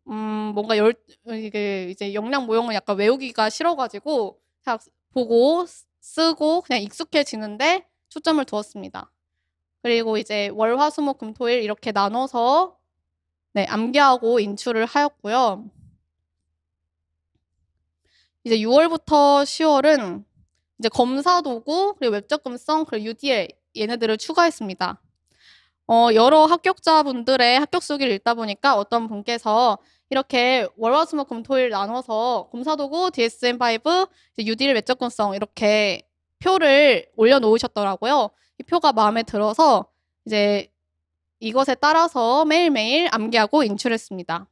뭔가 이게 이제 역량 모형은 약간 외우기가 싫어가지고 그냥 보고 쓰고 그냥 익숙해지는데 초점을 두었습니다. 그리고 이제 월, 화, 수, 목, 금, 토, 일 이렇게 나눠서 암기하고 인출을 하였고요. 이제 6월부터 10월은 이제 검사 도구, 그리고 웹접근성, 그리고 UDL 얘네들을 추가했습니다. 여러 합격자분들의 합격 수기를 읽다 보니까 어떤 분께서 이렇게 월화수목금토일 나눠서 검사도구, DSM5, UDL 웹접근성 이렇게 표를 올려놓으셨더라고요. 이 표가 마음에 들어서 이제 이것에 따라서 매일매일 암기하고 인출했습니다.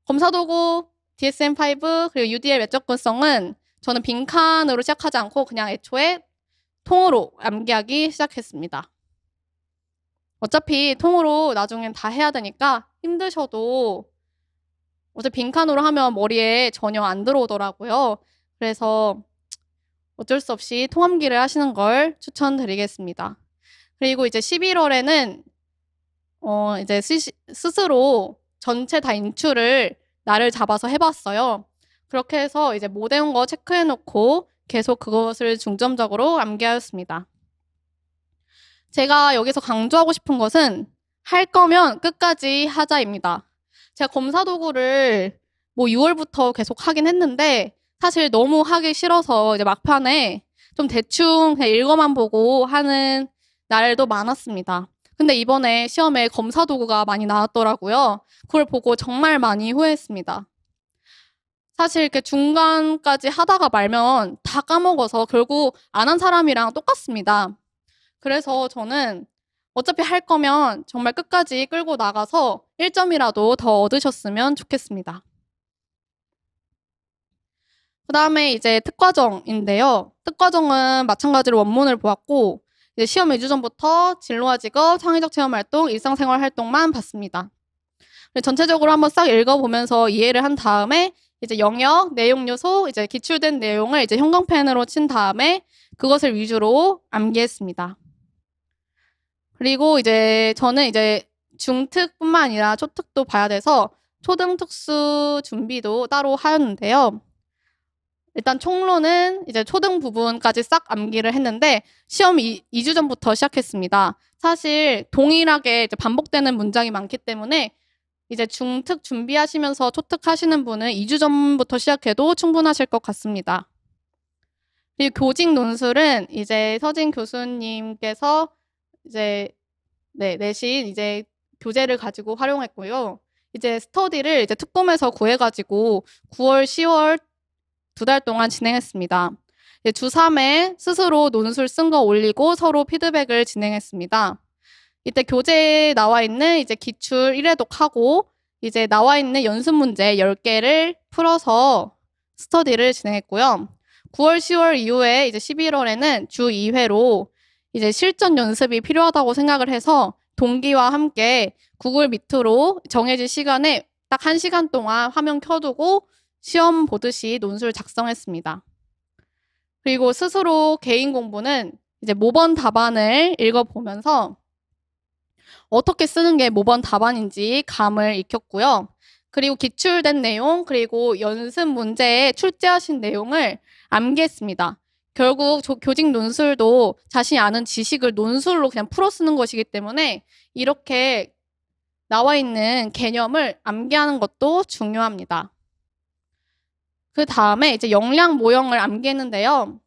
검사도구, DSM5, 그리고 UDL 웹접근성은 저는 빈칸으로 시작하지 않고 그냥 애초에 통으로 암기하기 시작했습니다. 어차피 통으로 나중엔 다 해야 되니까 힘드셔도 어차피 빈칸으로 하면 머리에 전혀 안 들어오더라고요. 그래서 어쩔 수 없이 통암기를 하시는 걸 추천드리겠습니다. 그리고 이제 11월에는 이제 스스로 전체 다 인출을 날을 잡아서 해봤어요. 그렇게 해서 이제 못 외운 거 체크해놓고 계속 그것을 중점적으로 암기하였습니다. 제가 여기서 강조하고 싶은 것은 할 거면 끝까지 하자입니다. 제가 검사 도구를 뭐 6월부터 계속 하긴 했는데 사실 너무 하기 싫어서 이제 막판에 좀 대충 그냥 읽어만 보고 하는 날도 많았습니다. 근데 이번에 시험에 검사 도구가 많이 나왔더라고요. 그걸 보고 정말 많이 후회했습니다. 사실 이렇게 중간까지 하다가 말면 다 까먹어서 결국 안 한 사람이랑 똑같습니다. 그래서 저는 어차피 할 거면 정말 끝까지 끌고 나가서 1점이라도 더 얻으셨으면 좋겠습니다. 그 다음에 이제 특과정인데요. 특과정은 마찬가지로 원문을 보았고 이제 시험 2주 전부터 진로와 직업, 창의적 체험 활동, 일상생활 활동만 봤습니다. 전체적으로 한번 싹 읽어보면서 이해를 한 다음에 이제 영역, 내용 요소, 이제 기출된 내용을 이제 형광펜으로 친 다음에 그것을 위주로 암기했습니다. 그리고 이제 저는 이제 중특뿐만 아니라 초특도 봐야 돼서 초등 특수 준비도 따로 하였는데요. 일단 총론은 이제 초등 부분까지 싹 암기를 했는데 시험 2주 전부터 시작했습니다. 사실 동일하게 이제 반복되는 문장이 많기 때문에 이제 중특 준비하시면서 초특 하시는 분은 2주 전부터 시작해도 충분하실 것 같습니다. 그리고 교직 논술은 이제 서진 교수님께서 이제 내신 이제 교재를 가지고 활용했고요. 이제 스터디를 이제 특검에서 구해가지고 9월, 10월 2달 동안 진행했습니다. 주 3회 스스로 논술 쓴 거 올리고 서로 피드백을 진행했습니다. 이때 교재에 나와 있는 이제 기출 1회독하고 이제 나와 있는 연습 문제 10개를 풀어서 스터디를 진행했고요. 9월, 10월 이후에 이제 11월에는 주 2회로 이제 실전 연습이 필요하다고 생각을 해서 동기와 함께 구글 미트로 정해진 시간에 딱 1시간 동안 화면 켜두고 시험 보듯이 논술 작성했습니다. 그리고 스스로 개인 공부는 이제 모번 답안을 읽어보면서 어떻게 쓰는 게 모번 답안인지 감을 익혔고요. 그리고 기출된 내용, 그리고 연습 문제에 출제하신 내용을 암기했습니다. 결국 교직 논술도 자신이 아는 지식을 논술로 그냥 풀어 쓰는 것이기 때문에 이렇게 나와 있는 개념을 암기하는 것도 중요합니다. 그 다음에 이제 역량 모형을 암기했는데요.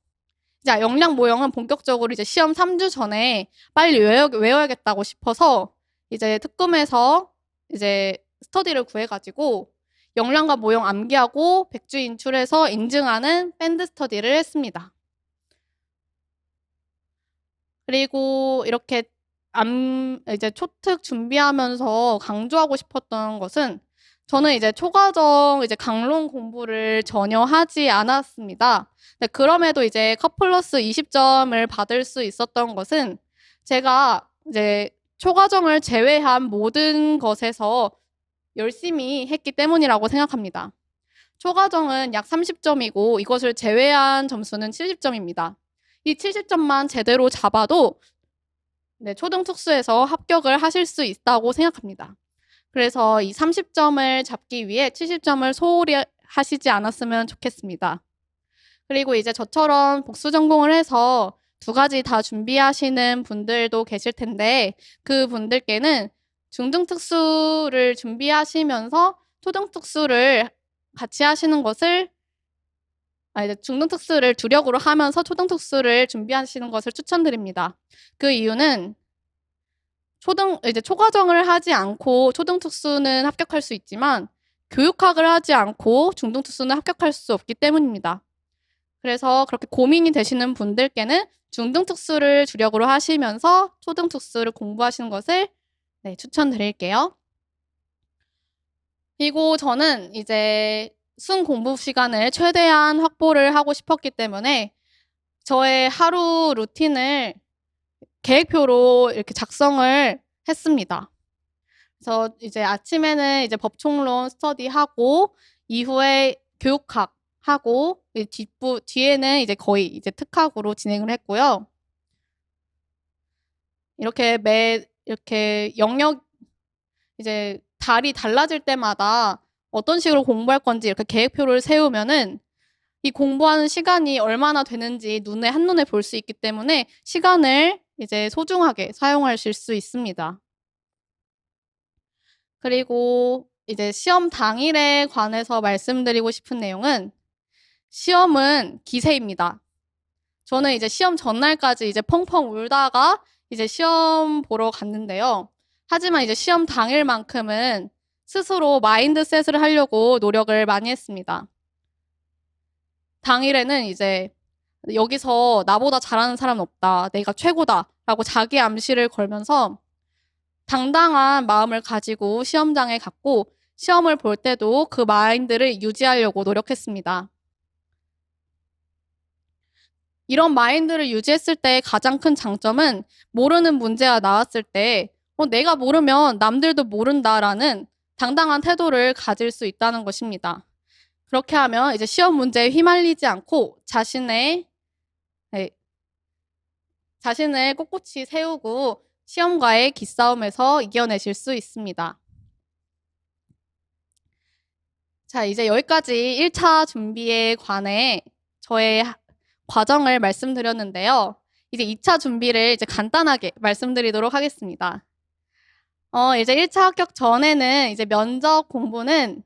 이제 역량 모형은 본격적으로 이제 시험 3주 전에 빨리 외워야겠다고 싶어서 이제 특금에서 이제 스터디를 구해가지고 역량과 모형 암기하고 백주 인출해서 인증하는 밴드 스터디를 했습니다. 그리고 이렇게 이제 초특 준비하면서 강조하고 싶었던 것은 저는 이제 초과정 이제 강론 공부를 전혀 하지 않았습니다. 근데 그럼에도 이제 컵플러스 20점을 받을 수 있었던 것은 제가 이제 초과정을 제외한 모든 것에서 열심히 했기 때문이라고 생각합니다. 초과정은 약 30점이고 이것을 제외한 점수는 70점입니다. 이 70점만 제대로 잡아도 초등특수에서 합격을 하실 수 있다고 생각합니다. 그래서 이 30점을 잡기 위해 70점을 소홀히 하시지 않았으면 좋겠습니다. 그리고 이제 저처럼 복수 전공을 해서 2가지 다 준비하시는 분들도 계실 텐데 그 분들께는 중등특수를 준비하시면서 초등특수를 같이 하시는 것을 중등특수를 주력으로 하면서 초등특수를 준비하시는 것을 추천드립니다. 그 이유는 초과정을 하지 않고 초등특수는 합격할 수 있지만 교육학을 하지 않고 중등특수는 합격할 수 없기 때문입니다. 그래서 그렇게 고민이 되시는 분들께는 중등특수를 주력으로 하시면서 초등특수를 공부하시는 것을 추천드릴게요. 그리고 저는 이제 순 공부 시간을 최대한 확보를 하고 싶었기 때문에 저의 하루 루틴을 계획표로 이렇게 작성을 했습니다. 그래서 이제 아침에는 이제 법총론 스터디하고 이후에 교육학 하고 뒤에는 이제 거의 이제 특학으로 진행을 했고요. 이렇게 영역 이제 달이 달라질 때마다 어떤 식으로 공부할 건지 이렇게 계획표를 세우면은 이 공부하는 시간이 얼마나 되는지 한눈에 볼 수 있기 때문에 시간을 이제 소중하게 사용하실 수 있습니다. 그리고 이제 시험 당일에 관해서 말씀드리고 싶은 내용은 시험은 기세입니다. 저는 이제 시험 전날까지 이제 펑펑 울다가 이제 시험 보러 갔는데요. 하지만 이제 시험 당일만큼은 스스로 마인드셋을 하려고 노력을 많이 했습니다. 당일에는 이제 여기서 나보다 잘하는 사람은 없다. 내가 최고다. 라고 자기 암시를 걸면서 당당한 마음을 가지고 시험장에 갔고 시험을 볼 때도 그 마인드를 유지하려고 노력했습니다. 이런 마인드를 유지했을 때 가장 큰 장점은 모르는 문제가 나왔을 때 내가 모르면 남들도 모른다라는 당당한 태도를 가질 수 있다는 것입니다. 그렇게 하면 이제 시험 문제에 휘말리지 않고 자신을 꼿꼿이 세우고 시험과의 기싸움에서 이겨내실 수 있습니다. 자, 이제 여기까지 1차 준비에 관해 저의 과정을 말씀드렸는데요. 이제 2차 준비를 이제 간단하게 말씀드리도록 하겠습니다. 이제 1차 합격 전에는 이제 면접 공부는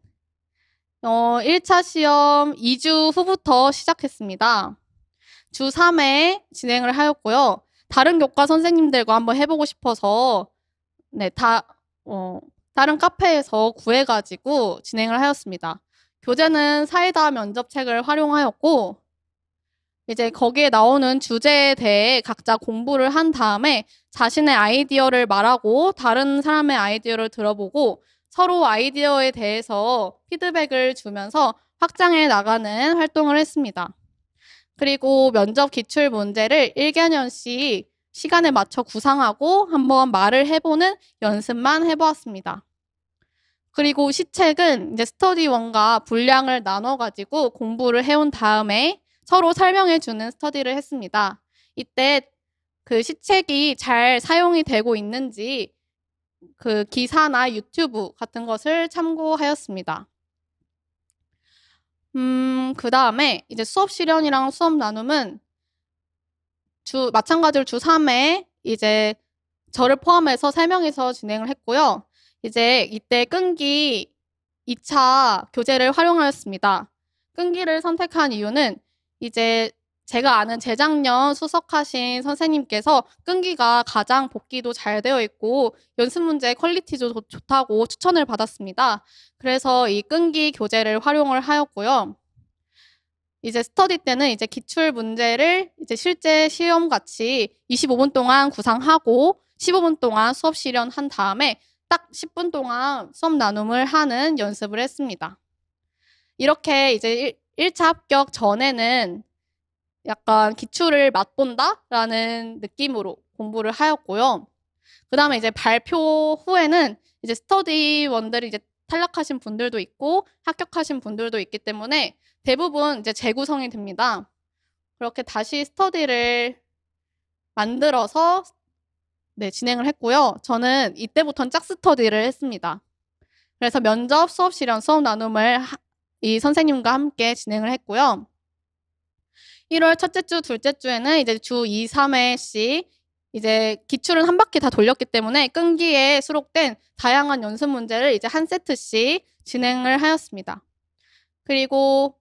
1차 시험 2주 후부터 시작했습니다. 주 3회 진행을 하였고요. 다른 교과 선생님들과 한번 해보고 싶어서 다른 카페에서 구해가지고 진행을 하였습니다. 교재는 사이다 면접책을 활용하였고 이제 거기에 나오는 주제에 대해 각자 공부를 한 다음에 자신의 아이디어를 말하고 다른 사람의 아이디어를 들어보고 서로 아이디어에 대해서 피드백을 주면서 확장해 나가는 활동을 했습니다. 그리고 면접 기출 문제를 1개년씩 시간에 맞춰 구상하고 한번 말을 해보는 연습만 해보았습니다. 그리고 시책은 이제 스터디1과 분량을 나눠가지고 공부를 해온 다음에 서로 설명해주는 스터디를 했습니다. 이때 그 시책이 잘 사용이 되고 있는지 그 기사나 유튜브 같은 것을 참고하였습니다. 그 다음에 이제 수업 실현이랑 수업 나눔은 마찬가지로 주 3회 이제 저를 포함해서 3명이서 진행을 했고요. 이제 이때 끈기 2차 교재를 활용하였습니다. 끈기를 선택한 이유는 이제 제가 아는 재작년 수석하신 선생님께서 끈기가 가장 복기도 잘 되어 있고 연습 문제 퀄리티도 좋다고 추천을 받았습니다. 그래서 이 끈기 교재를 활용을 하였고요. 이제 스터디 때는 이제 기출 문제를 이제 실제 시험 같이 25분 동안 구상하고 15분 동안 수업 실현한 다음에 딱 10분 동안 수업 나눔을 하는 연습을 했습니다. 이렇게 이제 1차 합격 전에는 약간 기출을 맛본다라는 느낌으로 공부를 하였고요. 그 다음에 이제 발표 후에는 이제 스터디원들이 이제 탈락하신 분들도 있고 합격하신 분들도 있기 때문에 대부분 이제 재구성이 됩니다. 그렇게 다시 스터디를 만들어서 진행을 했고요. 저는 이때부터는 짝스터디를 했습니다. 그래서 면접, 수업 실현, 수업 나눔을 이 선생님과 함께 진행을 했고요. 1월 첫째 주, 둘째 주에는 이제 주 2, 3회씩 이제 기출은 한 바퀴 다 돌렸기 때문에 끈기에 수록된 다양한 연습 문제를 이제 한 세트씩 진행을 하였습니다. 그리고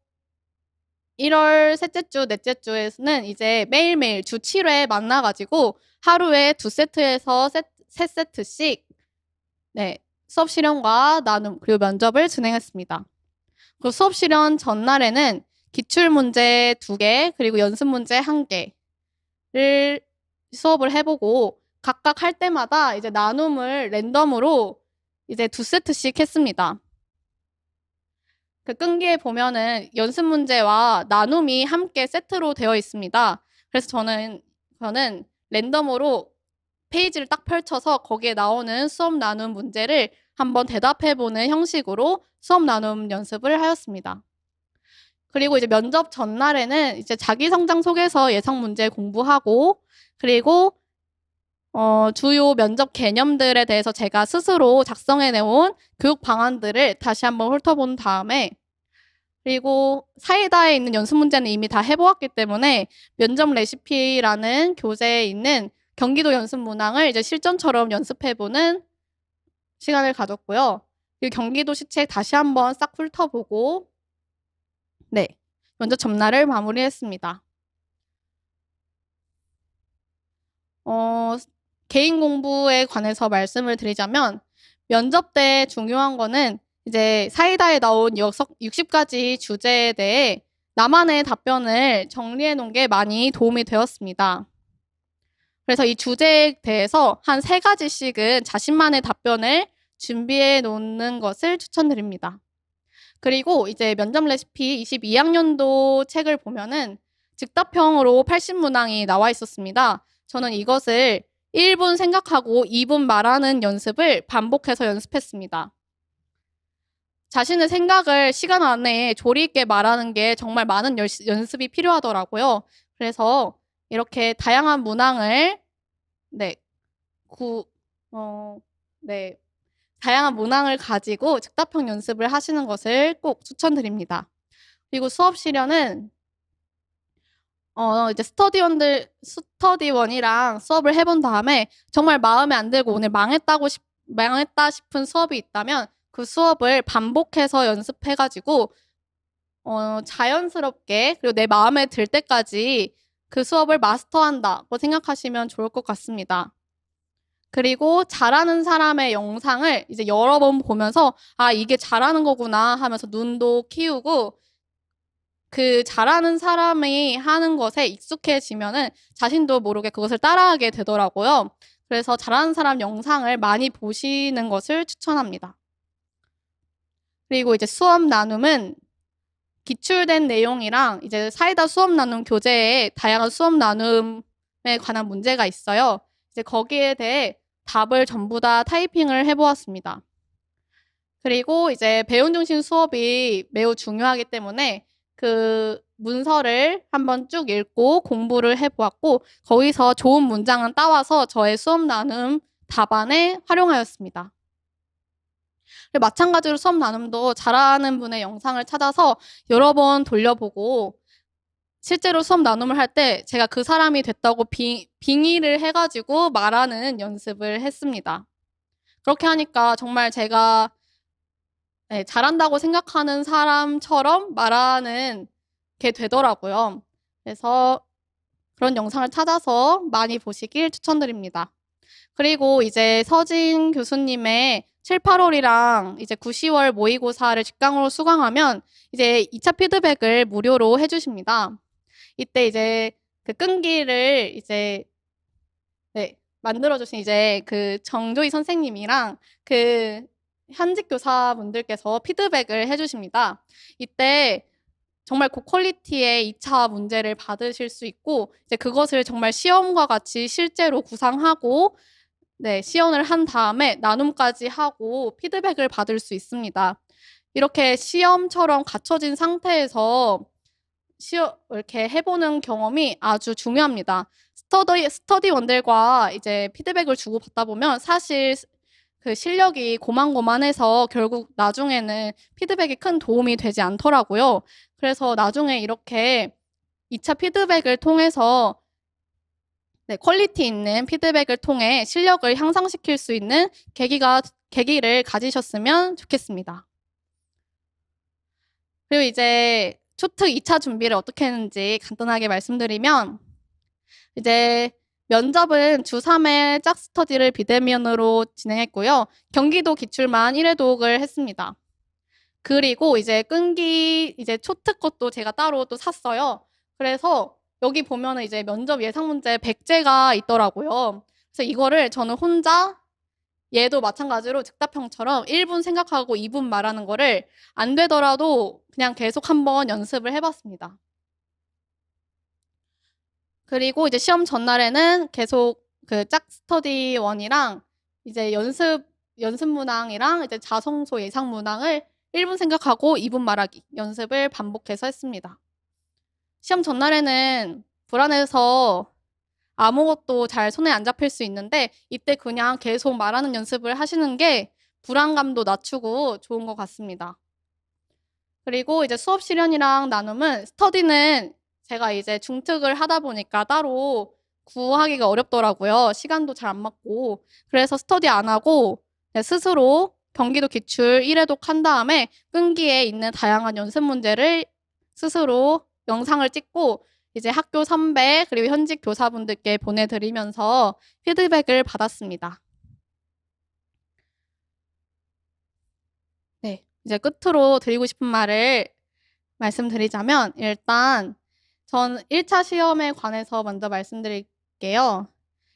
1월 셋째 주, 넷째 주에는 이제 매일매일 주 7회 만나가지고 하루에 2세트에서 3세트씩 수업 실현과 나눔 그리고 면접을 진행했습니다. 그리고 수업 실현 전날에는 기출 문제 2개 그리고 연습 문제 1개를 수업을 해보고 각각 할 때마다 이제 나눔을 랜덤으로 이제 2세트씩 했습니다. 그 끈기에 보면은 연습 문제와 나눔이 함께 세트로 되어 있습니다. 그래서 저는 랜덤으로 페이지를 딱 펼쳐서 거기에 나오는 수업 나눔 문제를 한번 대답해보는 형식으로 수업 나눔 연습을 하였습니다. 그리고 이제 면접 전날에는 이제 자기성장 속에서 예상 문제 공부하고 그리고 주요 면접 개념들에 대해서 제가 스스로 작성해내온 교육 방안들을 다시 한번 훑어본 다음에 그리고 사이다에 있는 연습 문제는 이미 다 해보았기 때문에 면접 레시피라는 교재에 있는 경기도 연습 문항을 이제 실전처럼 연습해보는 시간을 가졌고요. 이 경기도 시책 다시 한번 싹 훑어보고 면접 전날을 마무리했습니다. 개인 공부에 관해서 말씀을 드리자면 면접 때 중요한 거는 이제 사이다에 나온 60가지 주제에 대해 나만의 답변을 정리해 놓은 게 많이 도움이 되었습니다. 그래서 이 주제에 대해서 한 3가지씩은 자신만의 답변을 준비해 놓는 것을 추천드립니다. 그리고 이제 면접 레시피 22학년도 책을 보면은 즉답형으로 80문항이 나와 있었습니다. 저는 이것을 1분 생각하고 2분 말하는 연습을 반복해서 연습했습니다. 자신의 생각을 시간 안에 조리 있게 말하는 게 정말 많은 연습이 필요하더라고요. 그래서 이렇게 다양한 문항을 다양한 문항을 가지고 즉답형 연습을 하시는 것을 꼭 추천드립니다. 그리고 수업 실현은 이제 스터디원이랑 수업을 해본 다음에 정말 마음에 안 들고 오늘 망했다 싶은 수업이 있다면 그 수업을 반복해서 연습해가지고 자연스럽게 그리고 내 마음에 들 때까지 그 수업을 마스터한다고 생각하시면 좋을 것 같습니다. 그리고 잘하는 사람의 영상을 이제 여러 번 보면서 아 이게 잘하는 거구나 하면서 눈도 키우고 그 잘하는 사람이 하는 것에 익숙해지면은 자신도 모르게 그것을 따라하게 되더라고요. 그래서 잘하는 사람 영상을 많이 보시는 것을 추천합니다. 그리고 이제 수업 나눔은 기출된 내용이랑 이제 사이다 수업 나눔 교재에 다양한 수업 나눔에 관한 문제가 있어요. 이제 거기에 대해 답을 전부 다 타이핑을 해보았습니다. 그리고 이제 배운 중심 수업이 매우 중요하기 때문에 그 문서를 한번 쭉 읽고 공부를 해보았고 거기서 좋은 문장은 따와서 저의 수업 나눔 답안에 활용하였습니다. 마찬가지로 수업 나눔도 잘하는 분의 영상을 찾아서 여러 번 돌려보고 실제로 수업 나눔을 할 때 제가 그 사람이 됐다고 빙의를 해가지고 말하는 연습을 했습니다. 그렇게 하니까 정말 제가 잘한다고 생각하는 사람처럼 말하는 게 되더라고요. 그래서 그런 영상을 찾아서 많이 보시길 추천드립니다. 그리고 이제 서진 교수님의 7, 8월이랑 이제 9, 10월 모의고사를 직강으로 수강하면 이제 2차 피드백을 무료로 해주십니다. 이때 이제 그 끈기를 이제 만들어주신 이제 그 정조희 선생님이랑 그 현직 교사분들께서 피드백을 해주십니다. 이때 정말 고퀄리티의 2차 문제를 받으실 수 있고 이제 그것을 정말 시험과 같이 실제로 구상하고 시연을 한 다음에 나눔까지 하고 피드백을 받을 수 있습니다. 이렇게 시험처럼 갖춰진 상태에서 이렇게 해보는 경험이 아주 중요합니다. 스터디원들과 이제 피드백을 주고 받다 보면 사실 그 실력이 고만고만해서 결국 나중에는 피드백이 큰 도움이 되지 않더라고요. 그래서 나중에 이렇게 2차 피드백을 통해서 퀄리티 있는 피드백을 통해 실력을 향상시킬 수 있는 계기를 가지셨으면 좋겠습니다. 그리고 이제 초특 2차 준비를 어떻게 했는지 간단하게 말씀드리면 이제 면접은 주 3회 짝스터디를 비대면으로 진행했고요. 경기도 기출만 1회 독을 했습니다. 그리고 이제 끈기 이제 초특 것도 제가 따로 또 샀어요. 그래서 여기 보면은 이제 면접 예상 문제 100제가 있더라고요. 그래서 이거를 저는 혼자 얘도 마찬가지로 즉답형처럼 1분 생각하고 2분 말하는 거를 안 되더라도 그냥 계속 한번 연습을 해봤습니다. 그리고 이제 시험 전날에는 계속 그 짝스터디 원이랑 이제 연습 문항이랑 이제 자성소 예상 문항을 1분 생각하고 2분 말하기 연습을 반복해서 했습니다. 시험 전날에는 불안해서 아무것도 잘 손에 안 잡힐 수 있는데 이때 그냥 계속 말하는 연습을 하시는 게 불안감도 낮추고 좋은 것 같습니다. 그리고 이제 수업 실현이랑 나눔은 스터디는 제가 이제 중특을 하다 보니까 따로 구하기가 어렵더라고요. 시간도 잘 안 맞고. 그래서 스터디 안 하고 스스로 경기도 기출 1회독 한 다음에 끈기에 있는 다양한 연습 문제를 스스로 영상을 찍고 이제 학교 선배 그리고 현직 교사분들께 보내드리면서 피드백을 받았습니다. 네, 이제 끝으로 드리고 싶은 말을 말씀드리자면 일단 전 1차 시험에 관해서 먼저 말씀드릴게요.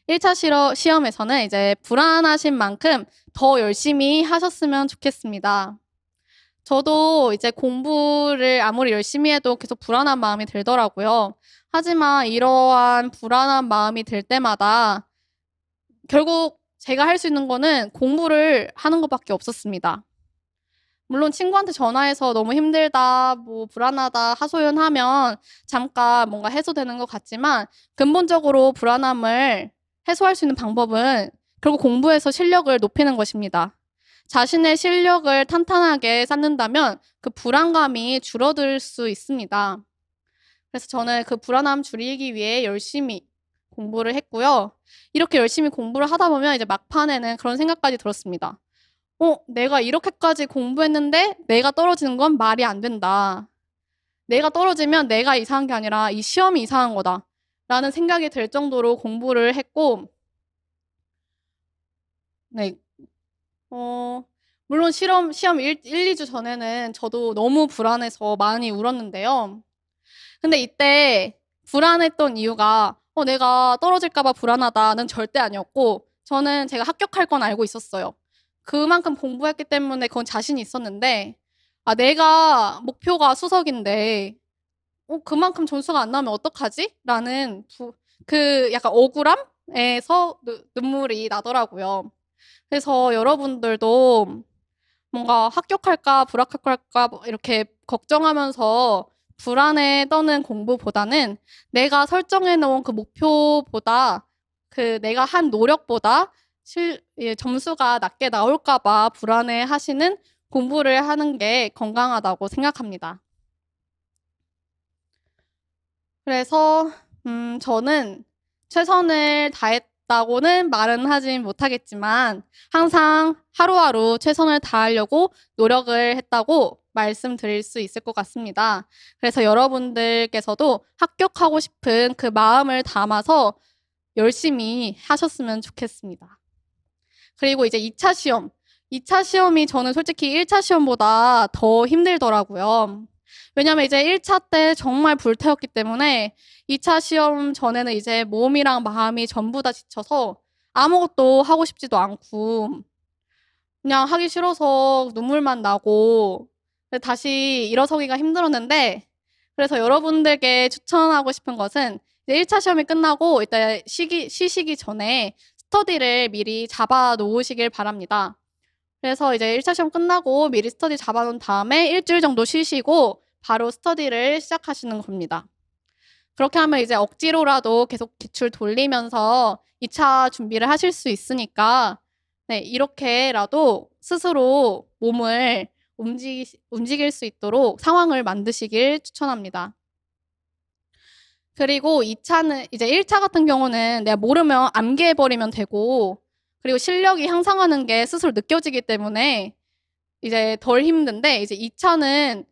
1차 시험에서는 이제 불안하신 만큼 더 열심히 하셨으면 좋겠습니다. 저도 이제 공부를 아무리 열심히 해도 계속 불안한 마음이 들더라고요. 하지만 이러한 불안한 마음이 들 때마다 결국 제가 할 수 있는 거는 공부를 하는 것밖에 없었습니다. 물론 친구한테 전화해서 너무 힘들다, 뭐 불안하다 하소연하면 잠깐 뭔가 해소되는 것 같지만 근본적으로 불안함을 해소할 수 있는 방법은 결국 공부해서 실력을 높이는 것입니다. 자신의 실력을 탄탄하게 쌓는다면 그 불안감이 줄어들 수 있습니다. 그래서 저는 그 불안함 줄이기 위해 열심히 공부를 했고요. 이렇게 열심히 공부를 하다 보면 이제 막판에는 그런 생각까지 들었습니다. 내가 이렇게까지 공부했는데 내가 떨어지는 건 말이 안 된다. 내가 떨어지면 내가 이상한 게 아니라 이 시험이 이상한 거다. 라는 생각이 들 정도로 공부를 했고, 물론 시험 1, 2주 전에는 저도 너무 불안해서 많이 울었는데요. 근데 이때 불안했던 이유가 내가 떨어질까 봐 불안하다는 절대 아니었고 저는 제가 합격할 건 알고 있었어요. 그만큼 공부했기 때문에 그건 자신이 있었는데 내가 목표가 수석인데 그만큼 점수가 안 나오면 어떡하지? 라는 그 약간 억울함에서 눈물이 나더라고요. 그래서 여러분들도 뭔가 합격할까 불합격할까 뭐 이렇게 걱정하면서 불안에 떠는 공부보다는 내가 설정해 놓은 그 목표보다 그 내가 한 노력보다 점수가 낮게 나올까 봐 불안해 하시는 공부를 하는 게 건강하다고 생각합니다. 그래서 저는 최선을 다했다고는 말은 하진 못하겠지만 항상 하루하루 최선을 다하려고 노력을 했다고 말씀드릴 수 있을 것 같습니다. 그래서 여러분들께서도 합격하고 싶은 그 마음을 담아서 열심히 하셨으면 좋겠습니다. 그리고 이제 2차 시험. 2차 시험이 저는 솔직히 1차 시험보다 더 힘들더라고요. 왜냐면 이제 1차 때 정말 불태웠기 때문에 2차 시험 전에는 이제 몸이랑 마음이 전부 다 지쳐서 아무것도 하고 싶지도 않고 그냥 하기 싫어서 눈물만 나고 다시 일어서기가 힘들었는데 그래서 여러분들께 추천하고 싶은 것은 이제 1차 시험이 끝나고 일단 쉬시기 전에 스터디를 미리 잡아 놓으시길 바랍니다. 그래서 이제 1차 시험 끝나고 미리 스터디 잡아 놓은 다음에 일주일 정도 쉬시고 바로 스터디를 시작하시는 겁니다. 그렇게 하면 이제 억지로라도 계속 기출 돌리면서 2차 준비를 하실 수 있으니까 네, 이렇게라도 스스로 몸을 움직일 수 있도록 상황을 만드시길 추천합니다. 그리고 2차는 이제 1차 같은 경우는 내가 모르면 암기해버리면 되고 그리고 실력이 향상하는 게 스스로 느껴지기 때문에 이제 덜 힘든데 이제 2차는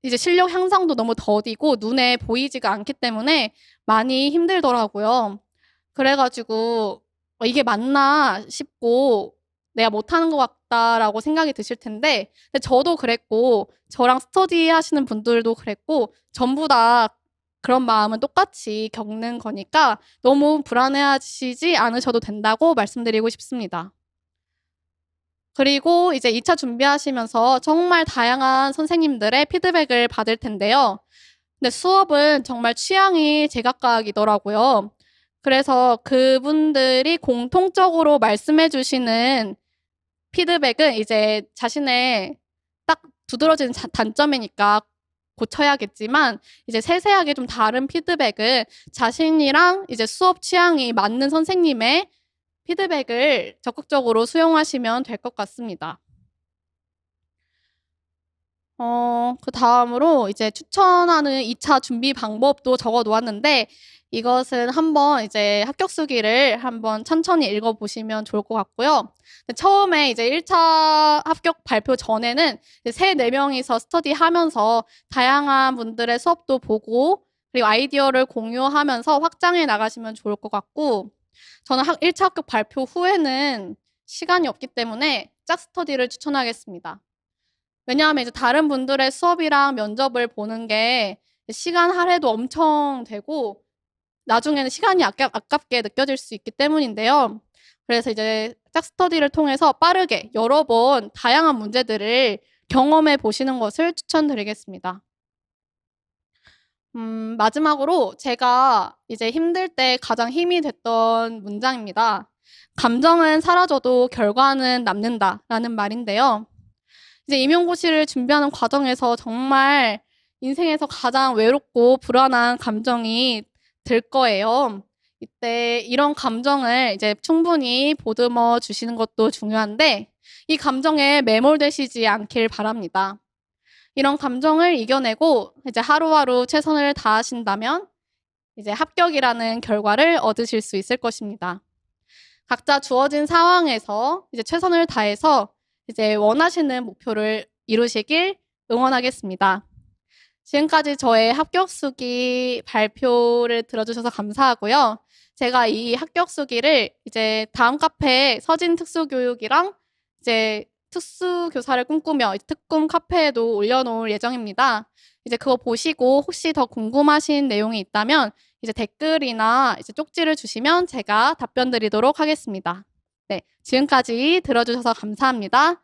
이제 실력 향상도 너무 더디고 눈에 보이지가 않기 때문에 많이 힘들더라고요. 그래가지고 이게 맞나 싶고 내가 못하는 것 같다라고 생각이 드실 텐데 근데 저도 그랬고 저랑 스터디 하시는 분들도 그랬고 전부 다 그런 마음은 똑같이 겪는 거니까 너무 불안해하시지 않으셔도 된다고 말씀드리고 싶습니다. 그리고 이제 2차 준비하시면서 정말 다양한 선생님들의 피드백을 받을 텐데요. 근데 수업은 정말 취향이 제각각이더라고요. 그래서 그분들이 공통적으로 말씀해 주시는 피드백은 이제 자신의 딱 두드러진 단점이니까 고쳐야겠지만 이제 세세하게 좀 다른 피드백은 자신이랑 이제 수업 취향이 맞는 선생님의 피드백을 적극적으로 수용하시면 될 것 같습니다. 그 다음으로 이제 추천하는 2차 준비 방법도 적어 놓았는데 이것은 한번 이제 합격수기를 한번 천천히 읽어보시면 좋을 것 같고요. 처음에 이제 1차 합격 발표 전에는 3, 4명이서 스터디하면서 다양한 분들의 수업도 보고 그리고 아이디어를 공유하면서 확장해 나가시면 좋을 것 같고 저는 1차 합격 발표 후에는 시간이 없기 때문에 짝스터디를 추천하겠습니다. 왜냐하면 이제 다른 분들의 수업이랑 면접을 보는 게 시간 할애도 엄청 되고 나중에는 시간이 아깝게 느껴질 수 있기 때문인데요. 그래서 이제 짝스터디를 통해서 빠르게 여러 번 다양한 문제들을 경험해 보시는 것을 추천드리겠습니다. 마지막으로 제가 이제 힘들 때 가장 힘이 됐던 문장입니다. 감정은 사라져도 결과는 남는다라는 말인데요. 이제 임용고시를 준비하는 과정에서 정말 인생에서 가장 외롭고 불안한 감정이 들 거예요. 이때 이런 감정을 이제 충분히 보듬어 주시는 것도 중요한데 이 감정에 매몰되시지 않길 바랍니다. 이런 감정을 이겨내고 이제 하루하루 최선을 다하신다면 이제 합격이라는 결과를 얻으실 수 있을 것입니다. 각자 주어진 상황에서 이제 최선을 다해서 이제 원하시는 목표를 이루시길 응원하겠습니다. 지금까지 저의 합격수기 발표를 들어주셔서 감사하고요. 제가 이 합격수기를 이제 다음 카페 서진 특수교육이랑 이제 특수 교사를 꿈꾸며 특꿈 카페에도 올려놓을 예정입니다. 이제 그거 보시고 혹시 더 궁금하신 내용이 있다면 이제 댓글이나 이제 쪽지를 주시면 제가 답변 드리도록 하겠습니다. 네, 지금까지 들어주셔서 감사합니다.